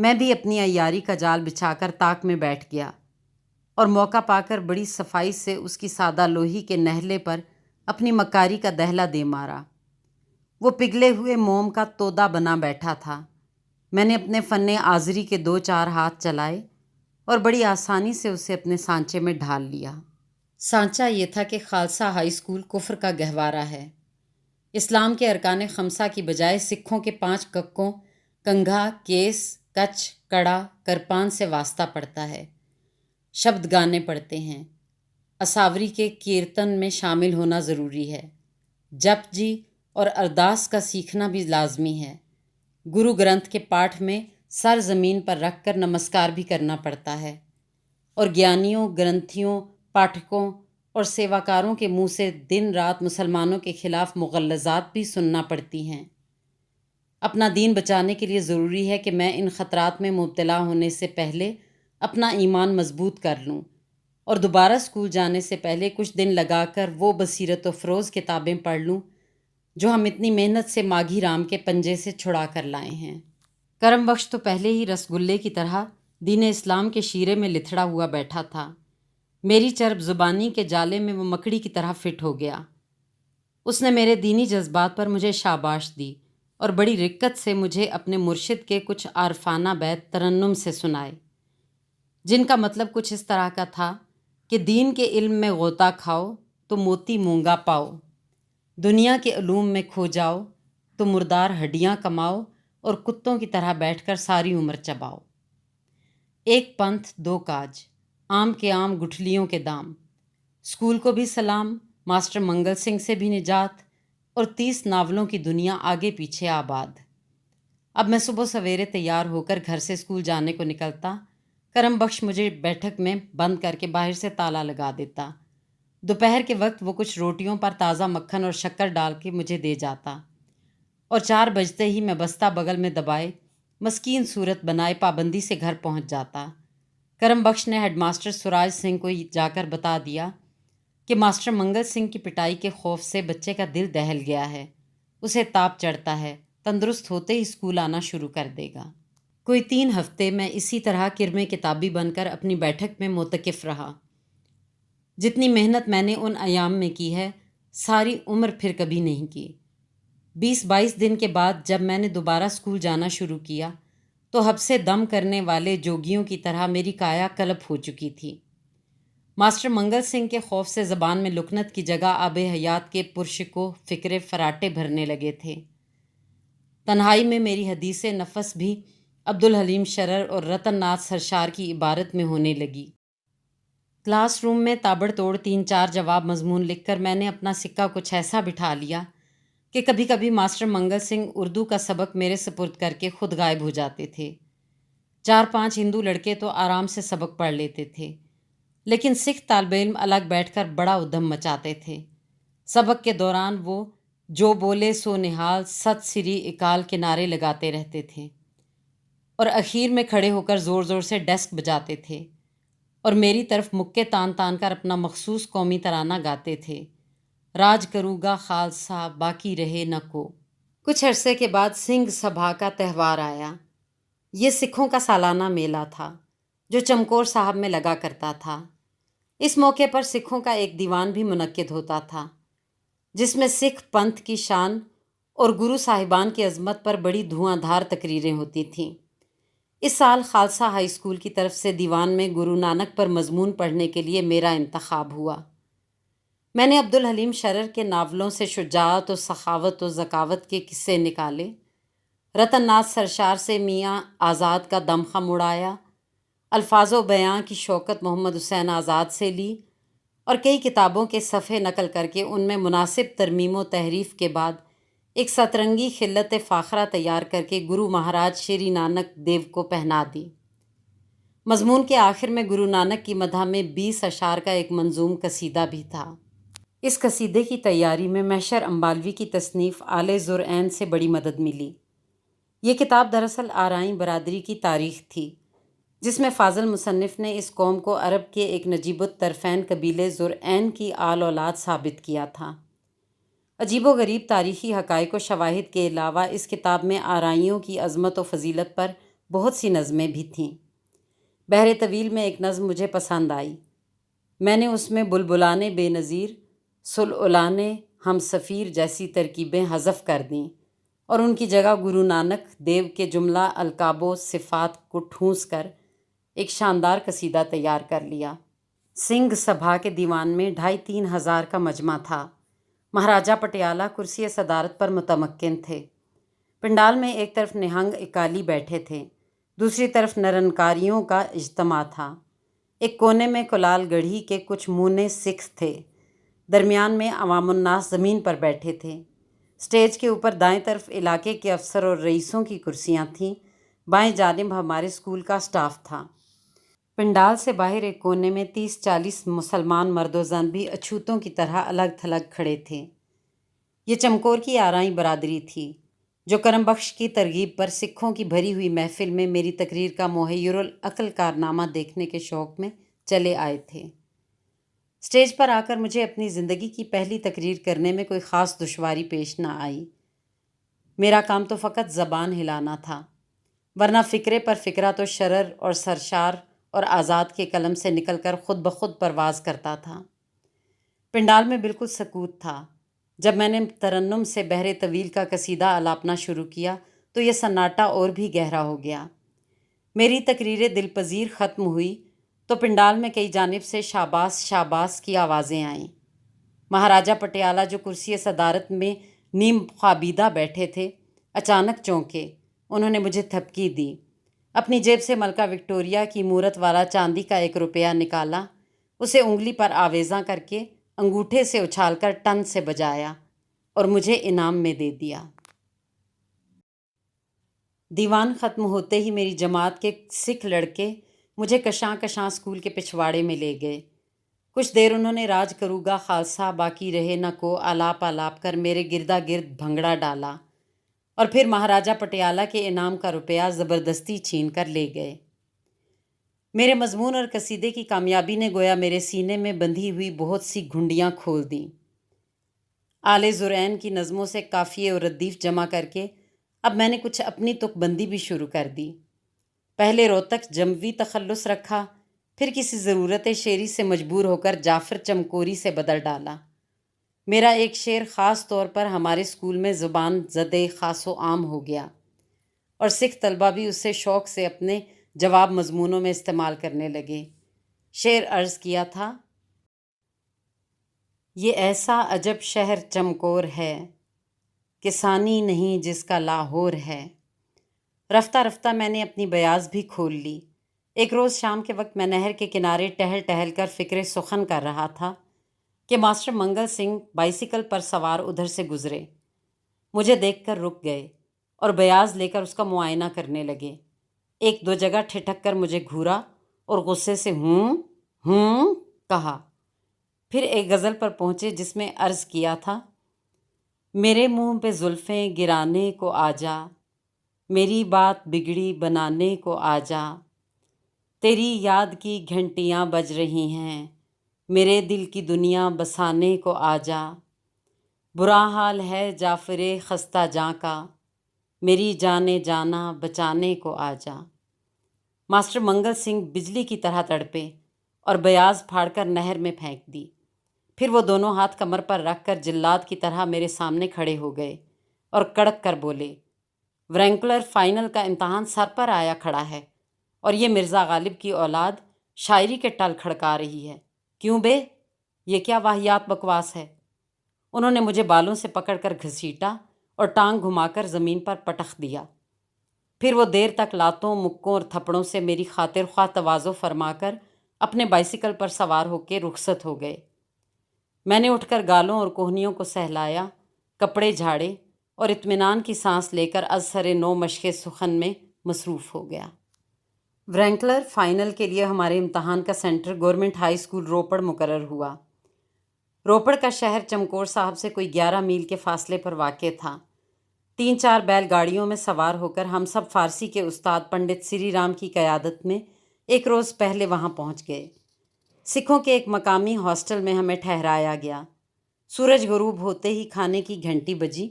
میں بھی اپنی عیاری کا جال بچھا کر طاق میں بیٹھ گیا اور موقع پا کر بڑی صفائی سے اس کی سادہ لوہی کے نہلے پر اپنی مکاری کا دہلا دے مارا۔ وہ پگھلے ہوئے موم کا تودا بنا بیٹھا تھا۔ میں نے اپنے فن آزری کے 2-4 ہاتھ چلائے اور بڑی آسانی سے اسے اپنے سانچے میں ڈھال لیا۔ سانچہ یہ تھا کہ خالصہ ہائی اسکول کفر کا گہوارہ ہے۔ اسلام کے ارکان خمسہ کی بجائے سکھوں کے 5 ککوں کنگھا، کیس، کچ، کڑا، کرپان سے واسطہ پڑتا ہے۔ شبد گانے پڑتے ہیں۔ اساوری کے کیرتن میں شامل ہونا ضروری ہے۔ جپ جی اور ارداس کا سیکھنا بھی لازمی ہے۔ گرو گرنتھ کے پاٹھ میں سر زمین پر رکھ کر نمسکار بھی کرنا پڑتا ہے، اور گیانیوں، گرنتھیوں، پاٹھکوں اور سیواکاروں کے منہ سے دن رات مسلمانوں کے خلاف مغلظات بھی سننا پڑتی ہیں۔ اپنا دین بچانے کے لیے ضروری ہے کہ میں ان خطرات میں مبتلا ہونے سے پہلے اپنا ایمان مضبوط کر لوں اور دوبارہ اسکول جانے سے پہلے کچھ دن لگا کر وہ بصیرت و فروز کتابیں پڑھ لوں جو ہم اتنی محنت سے ماگھی رام کے پنجے سے چھڑا کر لائے ہیں۔ کرم بخش تو پہلے ہی رسگلے کی طرح دین اسلام کے شیرے میں لتھڑا ہوا بیٹھا تھا۔ میری چرب زبانی کے جالے میں وہ مکڑی کی طرح فٹ ہو گیا۔ اس نے میرے دینی جذبات پر مجھے شاباش دی اور بڑی رقت سے مجھے اپنے مرشد کے کچھ عارفانہ بیت ترنم سے سنائے، جن کا مطلب کچھ اس طرح کا تھا کہ دین کے علم میں غوطہ کھاؤ تو موتی مونگا پاؤ، دنیا کے علوم میں کھو جاؤ تو مردار ہڈیاں کماؤ اور کتوں کی طرح بیٹھ کر ساری عمر چباؤ۔ ایک پنتھ 2 کاج، آم کے آم گٹھلیوں کے دام، اسکول کو بھی سلام، ماسٹر منگل سنگھ سے بھی نجات، اور 30 ناولوں کی دنیا آگے پیچھے آباد۔ اب میں صبح سویرے تیار ہو کر گھر سے اسکول جانے کو نکلتا، کرم بخش مجھے بیٹھک میں بند کر کے باہر سے تالا لگا دیتا۔ دوپہر کے وقت وہ کچھ روٹیوں پر تازہ مکھن اور شکر ڈال کے مجھے دے جاتا، اور 4 بجتے ہی میں بستہ بغل میں دبائے مسکین صورت بنائے پابندی سے گھر پہنچ جاتا۔ کرم بخش نے ہیڈ ماسٹر سراج سنگھ کو جا کر بتا دیا کہ ماسٹر منگل سنگھ کی پٹائی کے خوف سے بچے کا دل دہل گیا ہے، اسے تاپ چڑھتا ہے، تندرست ہوتے ہی اسکول آنا شروع کر دے گا۔ کوئی 3 ہفتے میں اسی طرح کرم کتابی بن کر اپنی بیٹھک میں معتکف رہا۔ جتنی محنت میں نے ان ایام میں کی ہے ساری عمر پھر کبھی نہیں کی۔ 20-22 دن کے بعد جب میں نے دوبارہ اسکول جانا شروع کیا تو حب سے دم کرنے والے جوگیوں کی طرح میری کایا کلپ ہو چکی تھی۔ ماسٹر منگل سنگھ کے خوف سے زبان میں لکنت کی جگہ آب حیات کے پرشکو فکرے فراٹے بھرنے لگے تھے۔ تنہائی میں میری حدیث نفس بھی عبدالحلیم شرر اور رتن ناتھ سرشار کی عبارت میں ہونے لگی۔ کلاس روم میں تابڑ توڑ 3-4 جواب مضمون لکھ کر میں نے اپنا سکہ کچھ ایسا بٹھا لیا کہ کبھی کبھی ماسٹر منگل سنگھ اردو کا سبق میرے سپرد کر کے خود غائب ہو جاتے تھے۔ 4-5 ہندو لڑکے تو آرام سے سبق پڑھ لیتے تھے، لیکن سکھ طالب علم الگ بیٹھ کر بڑا ادھم مچاتے تھے۔ سبق کے دوران وہ جو بولے سو نہال ست سری اکال کے نعرے لگاتے رہتے تھے، اور اخیر میں کھڑے ہو کر زور زور سے ڈیسک بجاتے تھے اور میری طرف مکے تان تان کر اپنا مخصوص قومی ترانہ گاتے تھے، راج کروں گا خالصہ باقی رہے نہ کو۔ کچھ عرصے کے بعد سنگھ سبھا کا تہوار آیا۔ یہ سکھوں کا سالانہ میلہ تھا جو چمکور صاحب میں لگا کرتا تھا۔ اس موقع پر سکھوں کا ایک دیوان بھی منعقد ہوتا تھا جس میں سکھ پنتھ کی شان اور گرو صاحبان کی عظمت پر بڑی دھواں دھار تقریریں ہوتی تھیں۔ اس سال خالصہ ہائی اسکول کی طرف سے دیوان میں گرو نانک پر مضمون پڑھنے کے لیے میرا انتخاب ہوا۔ میں نے عبدالحلیم شرر کے ناولوں سے شجاعت و سخاوت و ذکاوت کے قصے نکالے، رتن ناتھ سرشار سے میاں آزاد کا دمخم اڑایا، الفاظ و بیاں کی شوکت محمد حسین آزاد سے لی، اور کئی کتابوں کے صفحے نقل کر کے ان میں مناسب ترمیم و تحریف کے بعد ایک سترنگی خلت فاخرہ تیار کر کے گرو مہاراج شری نانک دیو کو پہنا دی۔ مضمون کے آخر میں گرو نانک کی مدح میں 20 اشعار کا ایک منظوم قصیدہ بھی تھا۔ اس قصیدے کی تیاری میں محشر امبالوی کی تصنیف آل زرعین سے بڑی مدد ملی۔ یہ کتاب دراصل آرائیں برادری کی تاریخ تھی جس میں فاضل مصنف نے اس قوم کو عرب کے ایک نجیب الطرفین قبیلے زرعین کی آل اولاد ثابت کیا تھا۔ عجیب و غریب تاریخی حقائق و شواہد کے علاوہ اس کتاب میں آرائیوں کی عظمت و فضیلت پر بہت سی نظمیں بھی تھیں۔ بحر طویل میں ایک نظم مجھے پسند آئی۔ میں نے اس میں بلبلانے بے نظیر، سلعلانے ہم سفیر جیسی ترکیبیں حذف کر دیں اور ان کی جگہ گرو نانک دیو کے جملہ القاب و صفات کو ٹھونس کر ایک شاندار قصیدہ تیار کر لیا۔ سنگھ سبھا کے دیوان میں 2500-3000 کا مجمع تھا۔ مہاراجہ پٹیالہ کرسی صدارت پر متمکن تھے۔ پنڈال میں ایک طرف نہنگ اکالی بیٹھے تھے، دوسری طرف نرنکاریوں کا اجتماع تھا۔ ایک کونے میں کلال گڑھی کے کچھ مونے سکھ تھے، درمیان میں عوام الناس زمین پر بیٹھے تھے۔ اسٹیج کے اوپر دائیں طرف علاقے کے افسر اور رئیسوں کی کرسیاں تھیں، بائیں جانب ہمارے اسکول کا سٹاف تھا۔ پنڈال سے باہر ایک کونے میں 30-40 مسلمان مرد و زن بھی اچھوتوں کی طرح الگ تھلگ کھڑے تھے۔ یہ چمکور کی آرائی برادری تھی جو کرم بخش کی ترغیب پر سکھوں کی بھری ہوئی محفل میں میری تقریر کا محیر العقل کارنامہ دیکھنے کے شوق میں چلے آئے تھے۔ اسٹیج پر آ کر مجھے اپنی زندگی کی پہلی تقریر کرنے میں کوئی خاص دشواری پیش نہ آئی۔ میرا کام تو فقط زبان ہلانا تھا، ورنہ فکرے پر فکرہ تو شرر اور سرشار اور آزاد کے قلم سے نکل کر خود بخود پرواز کرتا تھا۔ پنڈال میں بالکل سکوت تھا۔ جب میں نے ترنم سے بحر طویل کا قصیدہ الاپنا شروع کیا تو یہ سناٹا اور بھی گہرا ہو گیا۔ میری تقریر دل پذیر ختم ہوئی تو پنڈال میں کئی جانب سے شاباش شاباش کی آوازیں آئیں۔ مہاراجہ پٹیالہ جو کرسی صدارت میں نیم خوابیدہ بیٹھے تھے، اچانک چونکے۔ انہوں نے مجھے تھپکی دی۔ اپنی جیب سے ملکہ وکٹوریہ کی مورت والا چاندی کا 1 روپیہ نکالا، اسے انگلی پر آویزاں کر کے انگوٹھے سے اچھال کر ٹن سے بجایا اور مجھے انعام میں دے دیا۔ دیوان ختم ہوتے ہی میری جماعت کے سکھ لڑکے مجھے کشاں کشاں اسکول کے پچھواڑے میں لے گئے۔ کچھ دیر انہوں نے راج کروگا خالصہ باقی رہے نہ کو آلاپ آلاپ کر میرے گردا گرد بھنگڑا ڈالا اور پھر مہاراجہ پٹیالہ کے انعام کا روپیہ زبردستی چھین کر لے گئے۔ میرے مضمون اور قصیدے کی کامیابی نے گویا میرے سینے میں بندھی ہوئی بہت سی گھنڈیاں کھول دیں۔ آل زرعین کی نظموں سے قافیے اور ردیف جمع کر کے اب میں نے کچھ اپنی تک بندی بھی شروع کر دی۔ پہلے روتک جموی تخلص رکھا، پھر کسی ضرورت شعری سے مجبور ہو کر جعفر چمکوری سے بدل ڈالا۔ میرا ایک شعر خاص طور پر ہمارے اسکول میں زبان زدے خاص و عام ہو گیا اور سکھ طلبہ بھی اسے شوق سے اپنے جواب مضمونوں میں استعمال کرنے لگے۔ شعر عرض کیا تھا: یہ ایسا عجب شہر چمکور ہے کہ ثانی نہیں جس کا لاہور ہے۔ رفتہ رفتہ میں نے اپنی بیاض بھی کھول لی۔ ایک روز شام کے وقت میں نہر کے کنارے ٹہل ٹہل کر فکر سخن کر رہا تھا کہ ماسٹر منگل سنگھ بائیسیکل پر سوار ادھر سے گزرے۔ مجھے دیکھ کر رک گئے اور بیاض لے کر اس کا معائنہ کرنے لگے۔ 1-2 جگہ ٹھٹک کر مجھے گھورا اور غصے سے ہوں کہا۔ پھر ایک غزل پر پہنچے جس میں عرض کیا تھا: میرے منہ پہ زلفیں گرانے کو آجا، میری بات بگڑی بنانے کو آجا، تیری یاد کی گھنٹیاں بج رہی ہیں، میرے دل کی دنیا بسانے کو آجا، برا حال ہے جعفر خستہ جاں کا، میری جانے جانا بچانے کو آجا۔ ماسٹر منگل سنگھ بجلی کی طرح تڑپے اور بیاض پھاڑ کر نہر میں پھینک دی۔ پھر وہ دونوں ہاتھ کمر پر رکھ کر جلاد کی طرح میرے سامنے کھڑے ہو گئے اور کڑک کر بولے: ورنکولر فائنل کا امتحان سر پر آیا کھڑا ہے اور یہ مرزا غالب کی اولاد شاعری کے ٹل کھڑکا رہی ہے، کیوں بے؟ یہ کیا واہیات بکواس ہے؟ انہوں نے مجھے بالوں سے پکڑ کر گھسیٹا اور ٹانگ گھما کر زمین پر پٹخ دیا۔ پھر وہ دیر تک لاتوں مکوں اور تھپڑوں سے میری خاطر خواہ تواضع فرما کر اپنے بائیسیکل پر سوار ہو کے رخصت ہو گئے۔ میں نے اٹھ کر گالوں اور کوہنیوں کو سہلایا، کپڑے جھاڑے اور اطمینان کی سانس لے کر از سر نو مشق سخن میں مصروف ہو گیا۔ ورنکلر فائنل کے لیے ہمارے امتحان کا centre government high school Ropar مقرر ہوا۔ روپڑ کا شہر چمکور صاحب سے کوئی 11 میل کے فاصلے پر واقع تھا۔ 3-4 بیل گاڑیوں میں سوار ہو کر ہم سب فارسی کے استاد پنڈت سری رام کی قیادت میں ایک روز پہلے وہاں پہنچ گئے۔ سکھوں کے ایک مقامی ہاسٹل میں ہمیں ٹھہرایا گیا۔ سورج غروب ہوتے ہی کھانے کی گھنٹی بجی۔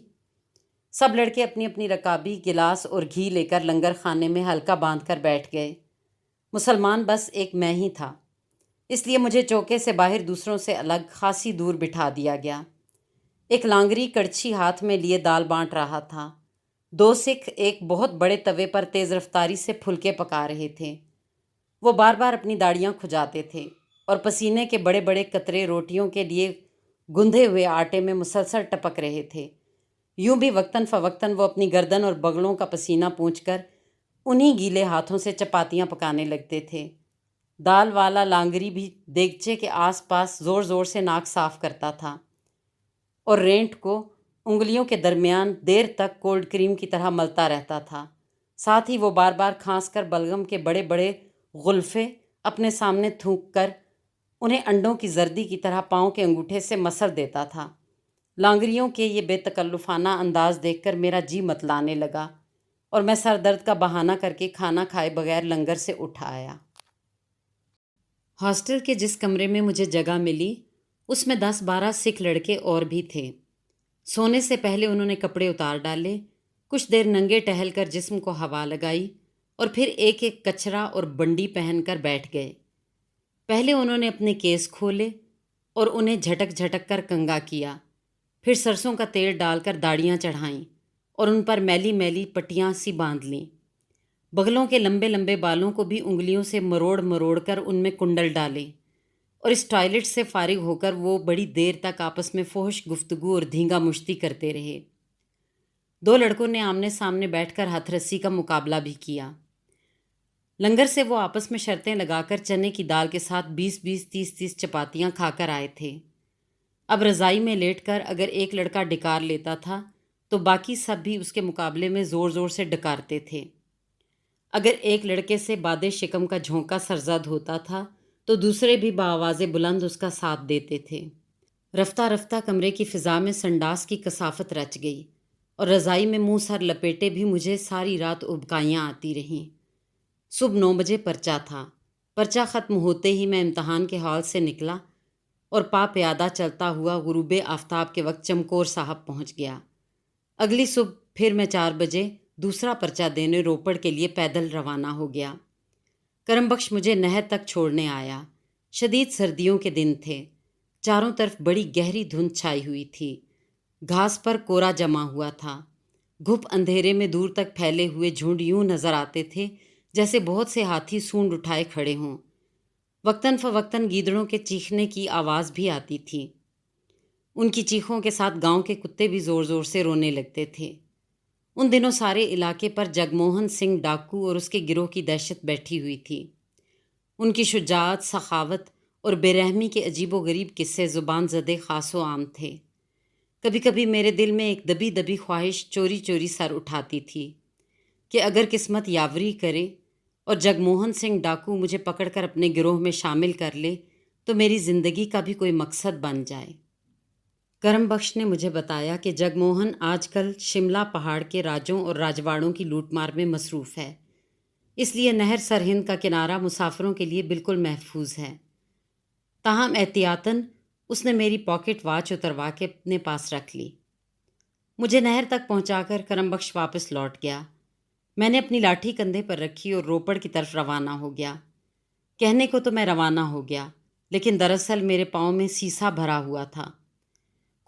سب لڑکے اپنی اپنی رکابی گلاس اور گھی لے کر لنگر خانے میں حلقہ باندھ کر بیٹھ گئے۔ مسلمان بس ایک میں ہی تھا، اس لیے مجھے چوکے سے باہر دوسروں سے الگ خاصی دور بٹھا دیا گیا۔ ایک لانگری کڑچھی ہاتھ میں لیے دال بانٹ رہا تھا۔ 2 سکھ ایک بہت بڑے توے پر تیز رفتاری سے پھلکے پکا رہے تھے۔ وہ بار بار اپنی داڑیاں کھجاتے تھے اور پسینے کے بڑے بڑے قطرے روٹیوں کے لیے گندھے ہوئے آٹے میں مسلسل ٹپک رہے تھے۔ یوں بھی وقتاً فوقتاً وہ اپنی گردن اور بغلوں کا پسینہ پونچھ کر انہی گیلے ہاتھوں سے چپاتیاں پکانے لگتے تھے۔ دال والا لانگری بھی دیگچے کے آس پاس زور زور سے ناک صاف کرتا تھا اور رینٹ کو انگلیوں کے درمیان دیر تک کولڈ کریم کی طرح ملتا رہتا تھا۔ ساتھ ہی وہ بار بار کھانس کر بلغم کے بڑے بڑے غلفے اپنے سامنے تھوک کر انہیں انڈوں کی زردی کی طرح پاؤں کے انگوٹھے سے مسل دیتا تھا۔ لانگریوں کے یہ بے تکلفانہ انداز دیکھ کر میرا جی متلانے لگا اور میں سر درد کا بہانہ کر کے کھانا کھائے بغیر لنگر سے اٹھ آیا۔ ہاسٹل کے جس کمرے میں مجھے جگہ ملی اس میں 10-12 سکھ لڑکے اور بھی تھے۔ سونے سے پہلے انہوں نے کپڑے اتار ڈالے، کچھ دیر ننگے ٹہل کر جسم کو ہوا لگائی اور پھر ایک ایک کچرا اور بنڈی پہن کر بیٹھ گئے۔ پہلے انہوں نے اپنے کیس کھولے اور انہیں جھٹک جھٹک کر کنگا کیا، پھر سرسوں کا تیل ڈال کر داڑیاں چڑھائیں اور ان پر میلی میلی پٹیاں سی باندھ لیں۔ بغلوں کے لمبے لمبے بالوں کو بھی انگلیوں سے مروڑ مروڑ کر ان میں کنڈل ڈالیں، اور اس ٹوائلٹ سے فارغ ہو کر وہ بڑی دیر تک آپس میں فحش گفتگو اور دھینگا مشتی کرتے رہے۔ 2 لڑکوں نے آمنے سامنے بیٹھ کر ہتھ رسی کا مقابلہ بھی کیا۔ لنگر سے وہ آپس میں شرطیں لگا کر چنے کی دال کے ساتھ 20-20 30-30 چپاتیاں کھا کر آئے تھے۔ اب رضائی میں لیٹ کر اگر ایک لڑکا ڈکار لیتا تھا تو باقی سب بھی اس کے مقابلے میں زور زور سے ڈکارتے تھے۔ اگر ایک لڑکے سے باد شکم کا جھونکا سرزد ہوتا تھا تو دوسرے بھی بآواز بلند اس کا ساتھ دیتے تھے۔ رفتہ رفتہ کمرے کی فضا میں سنڈاس کی کثافت رچ گئی اور رضائی میں منہ سر لپیٹے بھی مجھے ساری رات ابکائیاں آتی رہیں۔ صبح 9 بجے پرچہ تھا۔ پرچہ ختم ہوتے ہی میں امتحان کے ہال سے نکلا اور پا پیادہ چلتا ہوا غروب آفتاب کے وقت چمکور صاحب پہنچ گیا۔ اگلی صبح پھر میں 4 بجے دوسرا پرچہ دینے روپڑ کے لیے پیدل روانہ ہو گیا۔ کرم بخش مجھے نہر تک چھوڑنے آیا۔ شدید سردیوں کے دن تھے، چاروں طرف بڑی گہری دھند چھائی ہوئی تھی، گھاس پر کورا جما ہوا تھا، گھپ اندھیرے میں دور تک پھیلے ہوئے جھنڈ یوں نظر آتے تھے جیسے بہت سے ہاتھی سونڈ اٹھائے کھڑے ہوں۔ وقتاً فوقتاً گیدڑوں کے چیخنے کی آواز بھی آتی تھی۔ ان کی چیخوں کے ساتھ گاؤں کے کتے بھی زور زور سے رونے لگتے تھے۔ ان دنوں سارے علاقے پر جگموہن سنگھ ڈاکو اور اس کے گروہ کی دہشت بیٹھی ہوئی تھی۔ ان کی شجاعت، سخاوت اور بے رحمی کے عجیب و غریب قصے زبان زدے خاص و عام تھے۔ کبھی کبھی میرے دل میں ایک دبی دبی خواہش چوری چوری سر اٹھاتی تھی کہ اگر قسمت یاوری کرے اور جگموہن سنگھ ڈاکو مجھے پکڑ کر اپنے گروہ میں شامل کر لے تو میری زندگی کا بھی کوئی مقصد بن جائے۔ کرم بخش نے مجھے بتایا کہ جگموہن آج کل شملہ پہاڑ کے راجوں اور راجواڑوں کی لوٹ مار میں مصروف ہے، اس لیے نہر سرہند کا کنارہ مسافروں کے لیے بالکل محفوظ ہے۔ تاہم احتیاطاً اس نے میری پاکٹ واچ اتروا کے اپنے پاس رکھ لی۔ مجھے نہر تک پہنچا کر کرم بخش واپس لوٹ گیا۔ میں نے اپنی لاٹھی کندھے پر رکھی اور روپڑ کی طرف روانہ ہو گیا۔ کہنے کو تو میں روانہ ہو گیا، لیکن دراصل میرے پاؤں میں سیسا بھرا ہوا تھا۔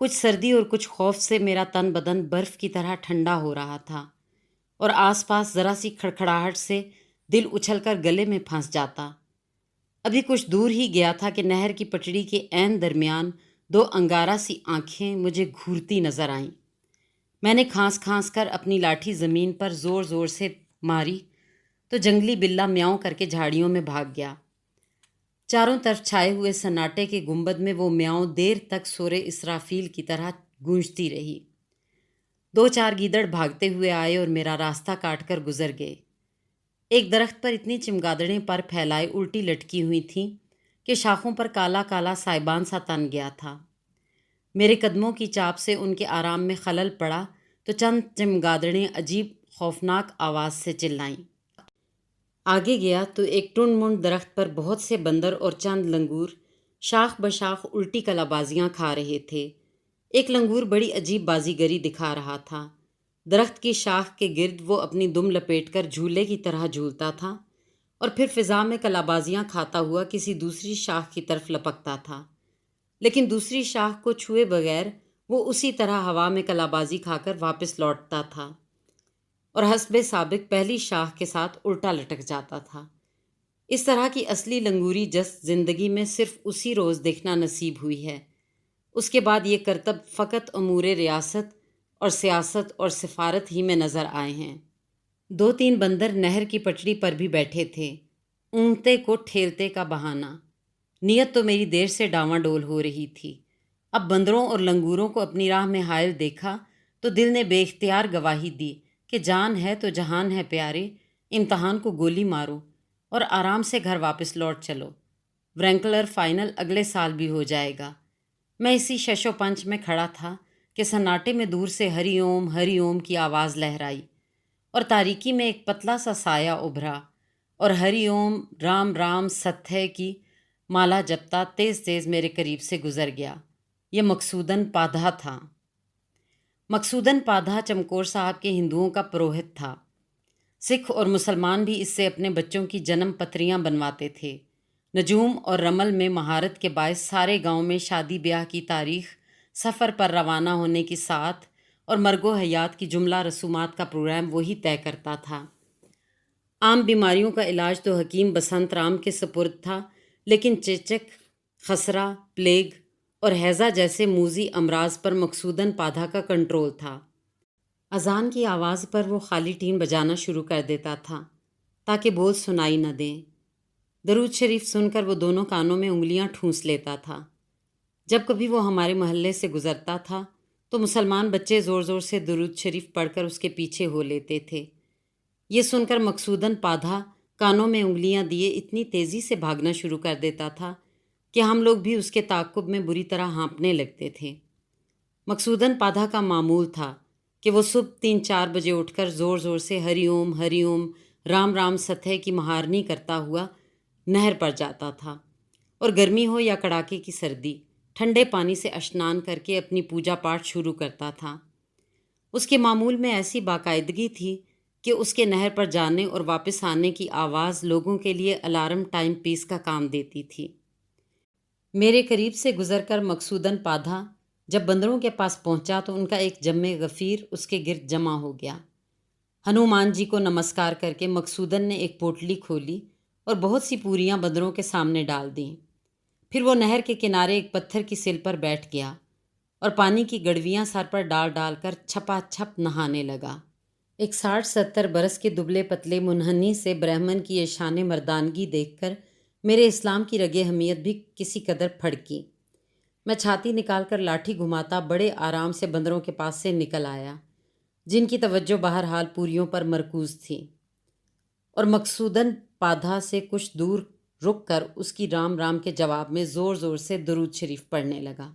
کچھ سردی اور کچھ خوف سے میرا تن بدن برف کی طرح ٹھنڈا ہو رہا تھا اور آس پاس ذرا سی کھڑکھڑاہٹ سے دل اچھل کر گلے میں پھنس جاتا۔ ابھی کچھ دور ہی گیا تھا کہ نہر کی پٹڑی کے عین درمیان 2 انگارہ سی آنکھیں مجھے گھورتی نظر آئیں۔ میں نے کھانس کھانس کر اپنی لاٹھی زمین پر زور زور سے ماری تو جنگلی بلہ میاؤں کر کے جھاڑیوں میں بھاگ گیا۔ چاروں طرف چھائے ہوئے سناٹے کے گنبد میں وہ میاؤں دیر تک سورہ اسرافیل کی طرح گونجتی رہی۔ 2-4 گیدڑ بھاگتے ہوئے آئے اور میرا راستہ کاٹ کر گزر گئے۔ ایک درخت پر اتنی چمگادڑیں پر پھیلائے الٹی لٹکی ہوئی تھیں کہ شاخوں پر کالا کالا سائبان سا تن گیا تھا۔ میرے قدموں کی چاپ سے ان کے آرام میں خلل پڑا تو چند چمگادڑیں عجیب خوفناک آواز سے چلائیں۔ آگے گیا تو ایک ٹنڈ منڈ درخت پر بہت سے بندر اور چند لنگور شاخ بشاخ الٹی کلا بازیاں کھا رہے تھے۔ ایک لنگور بڑی عجیب بازیگری دکھا رہا تھا۔ درخت کی شاخ کے گرد وہ اپنی دم لپیٹ کر جھولے کی طرح جھولتا تھا اور پھر فضا میں کلابازیاں کھاتا ہوا کسی دوسری شاخ کی طرف لپکتا تھا، لیکن دوسری شاخ کو چھوئے بغیر وہ اسی طرح ہوا میں کلابازی کھا کر واپس لوٹتا تھا اور حسب سابق پہلی شاخ کے ساتھ الٹا لٹک جاتا تھا۔ اس طرح کی اصلی لنگوری جست زندگی میں صرف اسی روز دیکھنا نصیب ہوئی ہے۔ اس کے بعد یہ کرتب فقط امور ریاست اور سیاست اور سفارت ہی میں نظر آئے ہیں۔ 2-3 بندر نہر کی پٹڑی پر بھی بیٹھے تھے، اونگتے کو ٹھیلتے کا بہانہ۔ نیت تو میری دیر سے ڈاواں ڈول ہو رہی تھی۔ اب بندروں اور لنگوروں کو اپنی راہ میں حائل دیکھا تو دل نے بے اختیار گواہی دی کہ جان ہے تو جہان ہے پیارے، امتحان کو گولی مارو اور آرام سے گھر واپس لوٹ چلو۔ ورینکلر فائنل اگلے سال بھی ہو جائے گا۔ میں اسی شش و پنچ میں کھڑا تھا کہ سناٹے میں دور سے ہری اوم کی آواز لہرائی اور تاریکی میں ایک پتلا سا سایہ ابھرا اور ہری اوم رام رام ستھے کی مالا جپتا تیز تیز میرے قریب سے گزر گیا۔ یہ مقصودن پادھا تھا۔ مقصودن پادھا چمکور صاحب کے ہندوؤں کا پروہت تھا۔ سکھ اور مسلمان بھی اس سے اپنے بچوں کی جنم پتریاں بنواتے تھے۔ نجوم اور رمل میں مہارت کے باعث سارے گاؤں میں شادی بیاہ کی تاریخ، سفر پر روانہ ہونے کی ساعت اور مرگ و حیات کی جملہ رسومات کا پروگرام وہی طے کرتا تھا۔ عام بیماریوں کا علاج تو حکیم بسنت رام کے سپرد تھا، لیکن چیچک، خسرہ، پلیگ اور ہیضہ جیسے موذی امراض پر مقصودن پادھا کا کنٹرول تھا۔ اذان کی آواز پر وہ خالی ٹین بجانا شروع کر دیتا تھا تاکہ بول سنائی نہ دیں۔ درود شریف سن کر وہ دونوں کانوں میں انگلیاں ٹھونس لیتا تھا۔ جب کبھی وہ ہمارے محلے سے گزرتا تھا تو مسلمان بچے زور زور سے درود شریف پڑھ کر اس کے پیچھے ہو لیتے تھے۔ یہ سن کر مقصودن پادھا کانوں میں انگلیاں دیے اتنی تیزی سے بھاگنا شروع کر دیتا تھا کہ ہم لوگ بھی اس کے تعاقب میں بری طرح ہانپنے لگتے تھے۔ مقصودن پادھا کا معمول تھا کہ وہ صبح 3-4 بجے اٹھ کر زور زور سے ہری اوم رام رام ستھے کی مہارنی کرتا ہوا نہر پر جاتا تھا اور گرمی ہو یا کڑاکے کی سردی، ٹھنڈے پانی سے اشنان کر کے اپنی پوجا پاٹ شروع کرتا تھا۔ اس کے معمول میں ایسی باقاعدگی تھی کہ اس کے نہر پر جانے اور واپس آنے کی آواز لوگوں کے لیے الارم ٹائم پیس کا کام دیتی تھی۔ میرے قریب سے گزر کر مقصودن پادھا جب بندروں کے پاس پہنچا تو ان کا ایک جمع غفیر اس کے گرد جمع ہو گیا۔ ہنومان جی کو نمسکار کر کے مقصودن نے ایک پوٹلی کھولی اور بہت سی پوریاں بندروں کے سامنے ڈال دیں۔ پھر وہ نہر کے کنارے ایک پتھر کی سل پر بیٹھ گیا اور پانی کی گڑویاں سر پر ڈال ڈال کر چھپا چھپ نہانے لگا۔ ایک 60-70 برس کے دبلے پتلے منحنی سے برہمن کی یہ شان مردانگی دیکھ کر میرے اسلام کی رگ حمیت بھی کسی قدر پھڑکی۔ میں چھاتی نکال کر لاٹھی گھماتا بڑے آرام سے بندروں کے پاس سے نکل آیا، جن کی توجہ بہرحال پوریوں پر مرکوز تھی، اور مقصودن پادھا سے کچھ دور رک کر اس کی رام رام کے جواب میں زور زور سے درود شریف پڑھنے لگا۔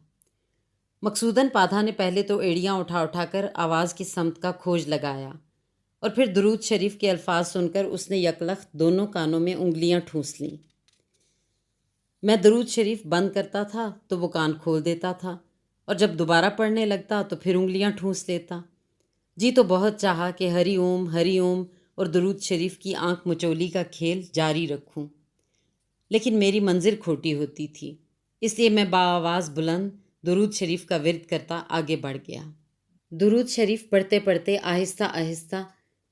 مقصودن پادھا نے پہلے تو ایڑیاں اٹھا اٹھا کر آواز کی سمت کا کھوج لگایا اور پھر درود شریف کے الفاظ سن کر اس نے یکلخت دونوں کانوں میں انگلیاں ٹھونس لیں۔ میں درود شریف بند کرتا تھا تو وہ کان کھول دیتا تھا اور جب دوبارہ پڑھنے لگتا تو پھر انگلیاں ٹھونس لیتا۔ جی تو بہت چاہا کہ ہری اوم اور درود شریف کی آنکھ مچولی کا کھیل جاری رکھوں، لیکن میری منزل کھوٹی ہوتی تھی، اس لیے میں بآواز بلند درود شریف کا ورد کرتا آگے بڑھ گیا۔ درود شریف پڑھتے پڑھتے آہستہ آہستہ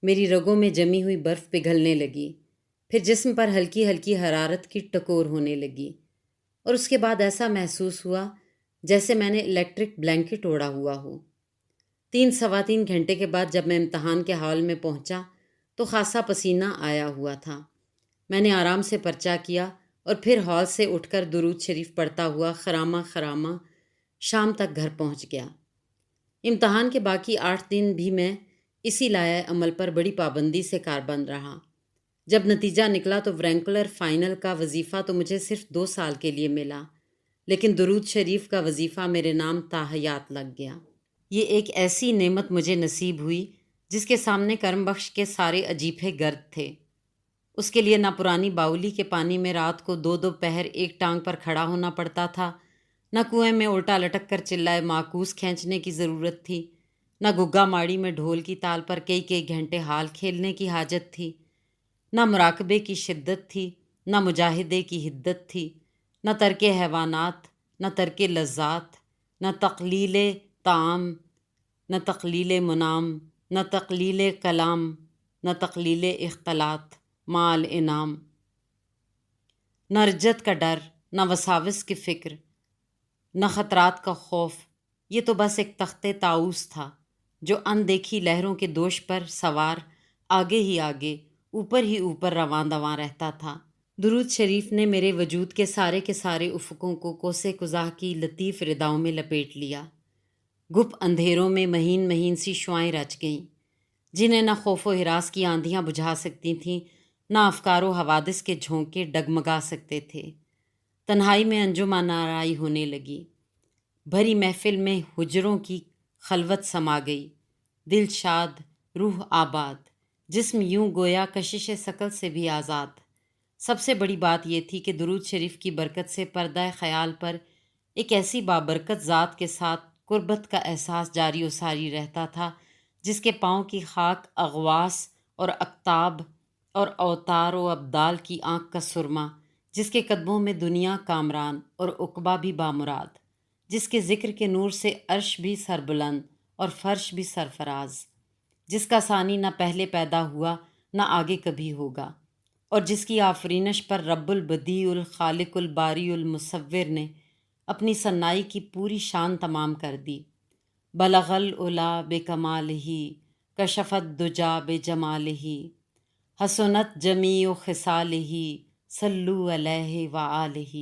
میری رگوں میں جمی ہوئی برف پگھلنے لگی، پھر جسم پر ہلکی ہلکی حرارت کی ٹکور ہونے لگی، اور اس کے بعد ایسا محسوس ہوا جیسے میں نے الیکٹرک بلینکٹ اوڑھا ہوا ہو۔ 3-3.25 گھنٹے کے بعد جب میں امتحان کے ہال میں پہنچا تو خاصا پسینہ آیا ہوا تھا۔ میں نے آرام سے پرچہ کیا اور پھر ہال سے اٹھ کر درود شریف پڑھتا ہوا خرامہ شام تک گھر پہنچ گیا۔ امتحان کے باقی 8 دن بھی میں اسی لائحہ عمل پر بڑی پابندی سے کاربند رہا۔ جب نتیجہ نکلا تو ورینکولر فائنل کا وظیفہ تو مجھے صرف 2 سال کے لیے ملا، لیکن درود شریف کا وظیفہ میرے نام تا حیات لگ گیا۔ یہ ایک ایسی نعمت مجھے نصیب ہوئی جس کے سامنے کرم بخش کے سارے عجیبے گرد تھے۔ اس کے لیے نہ پرانی باولی کے پانی میں رات کو 2 پہر ایک ٹانگ پر کھڑا ہونا پڑتا تھا، نہ کنویں میں الٹا لٹک کر چلائے معکوس کھینچنے کی ضرورت تھی، نہ گگا ماڑی میں ڈھول کی تال پر کئی کئی گھنٹے حال کھیلنے کی حاجت تھی، نہ مراقبے کی شدت تھی، نہ مجاہدے کی حدت تھی، نہ ترک حیوانات، نہ ترک لذات، نہ تقلیل طعام، نہ تقلیل منام، نہ تقلیل کلام، نہ تقلیل اختلاط مع الانام، نہ رجت کا ڈر، نہ وساوس کی فکر، نہ خطرات کا خوف۔ یہ تو بس ایک تخت طاؤس تھا جو اندیکھی لہروں کے دوش پر سوار آگے ہی آگے، اوپر ہی اوپر رواں دواں رہتا تھا۔ درود شریف نے میرے وجود کے سارے افقوں کو کوسے قزح کی لطیف رداؤں میں لپیٹ لیا۔ گپ اندھیروں میں مہین مہین سی شعائیں رچ گئیں، جنہیں نہ خوف و ہراس کی آندھیاں بجھا سکتی تھیں، نہ افکار و حوادث کے جھونکے ڈگمگا سکتے تھے۔ تنہائی میں انجم آرائی ہونے لگی، بھری محفل میں حجروں کی خلوت سما گئی، دل شاد، روح آباد، جسم یوں گویا کشش ثقل سے بھی آزاد۔ سب سے بڑی بات یہ تھی کہ درود شریف کی برکت سے پردہ خیال پر ایک ایسی بابرکت ذات کے ساتھ قربت کا احساس جاری و ساری رہتا تھا، جس کے پاؤں کی خاک اغواس اور اقطاب اور اوتار و ابدال کی آنکھ کا سرما، جس کے قدموں میں دنیا کامران اور عقبہ بھی بامراد، جس کے ذکر کے نور سے عرش بھی سربلند اور فرش بھی سرفراز، جس کا ثانی نہ پہلے پیدا ہوا نہ آگے کبھی ہوگا، اور جس کی آفرینش پر رب البدیع الخالق الباری المصور نے اپنی صنائی کی پوری شان تمام کر دی۔ بلغ العلا بکمالہ، کشف الدجا بجمالہ، حسنت جمیع خصالہ، صلو علیہ وآلہ۔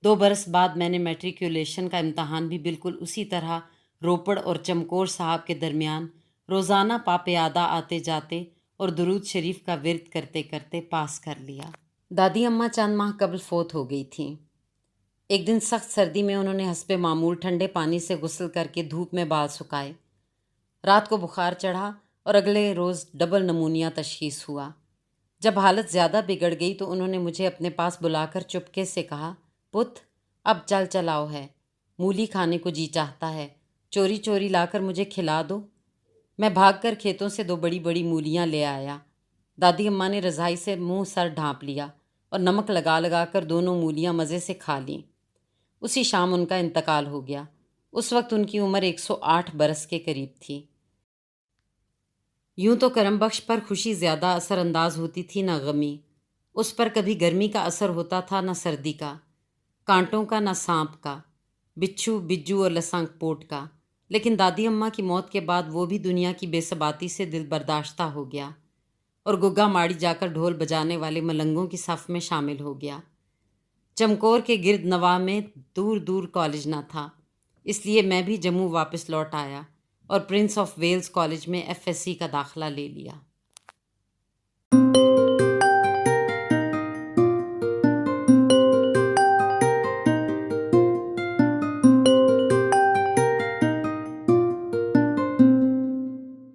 2 برس بعد میں نے میٹریکولیشن کا امتحان بھی بالکل اسی طرح روپڑ اور چمکور صاحب کے درمیان روزانہ پیادہ آتے جاتے اور درود شریف کا ورد کرتے کرتے پاس کر لیا۔ دادی اماں چند ماہ قبل فوت ہو گئی تھیں۔ ایک دن سخت سردی میں انہوں نے حسب معمول ٹھنڈے پانی سے غسل کر کے دھوپ میں بال سکھائے۔ رات کو بخار چڑھا اور اگلے روز ڈبل نمونیا تشخیص ہوا۔ جب حالت زیادہ بگڑ گئی تو انہوں نے مجھے اپنے پاس بلا کر چپکے سے کہا، پت اب چلاؤ ہے، مولی کھانے کو جی چاہتا ہے، چوری چوری لا کر مجھے کھلا دو۔ میں بھاگ کر کھیتوں سے 2 بڑی بڑی مولیاں لے آیا۔ دادی اماں نے رضائی سے منہ سر ڈھانپ لیا اور نمک لگا لگا کر دونوں مولیاں مزے سے کھا لیں۔ اسی شام ان کا انتقال ہو گیا۔ اس وقت ان کی عمر 108 برس کے قریب تھی۔ یوں تو کرم بخش پر خوشی زیادہ اثر انداز ہوتی تھی نہ غمی۔ اس پر کبھی گرمی کا اثر ہوتا تھا نہ سردی کا، کانٹوں کا نہ سانپ کا، بچھو بجو اور لسانگ پوٹ کا۔ لیکن دادی اماں کی موت کے بعد وہ بھی دنیا کی بے ثباتی سے دل برداشتہ ہو گیا اور گگا ماڑی جا کر ڈھول بجانے والے ملنگوں کی صف میں شامل ہو گیا۔ چمکور کے گرد نواح میں دور دور کالج نہ تھا، اس لیے میں بھی جموں واپس لوٹ آیا اور پرنس آف ویلز کالج میں FSc کا داخلہ لے لیا۔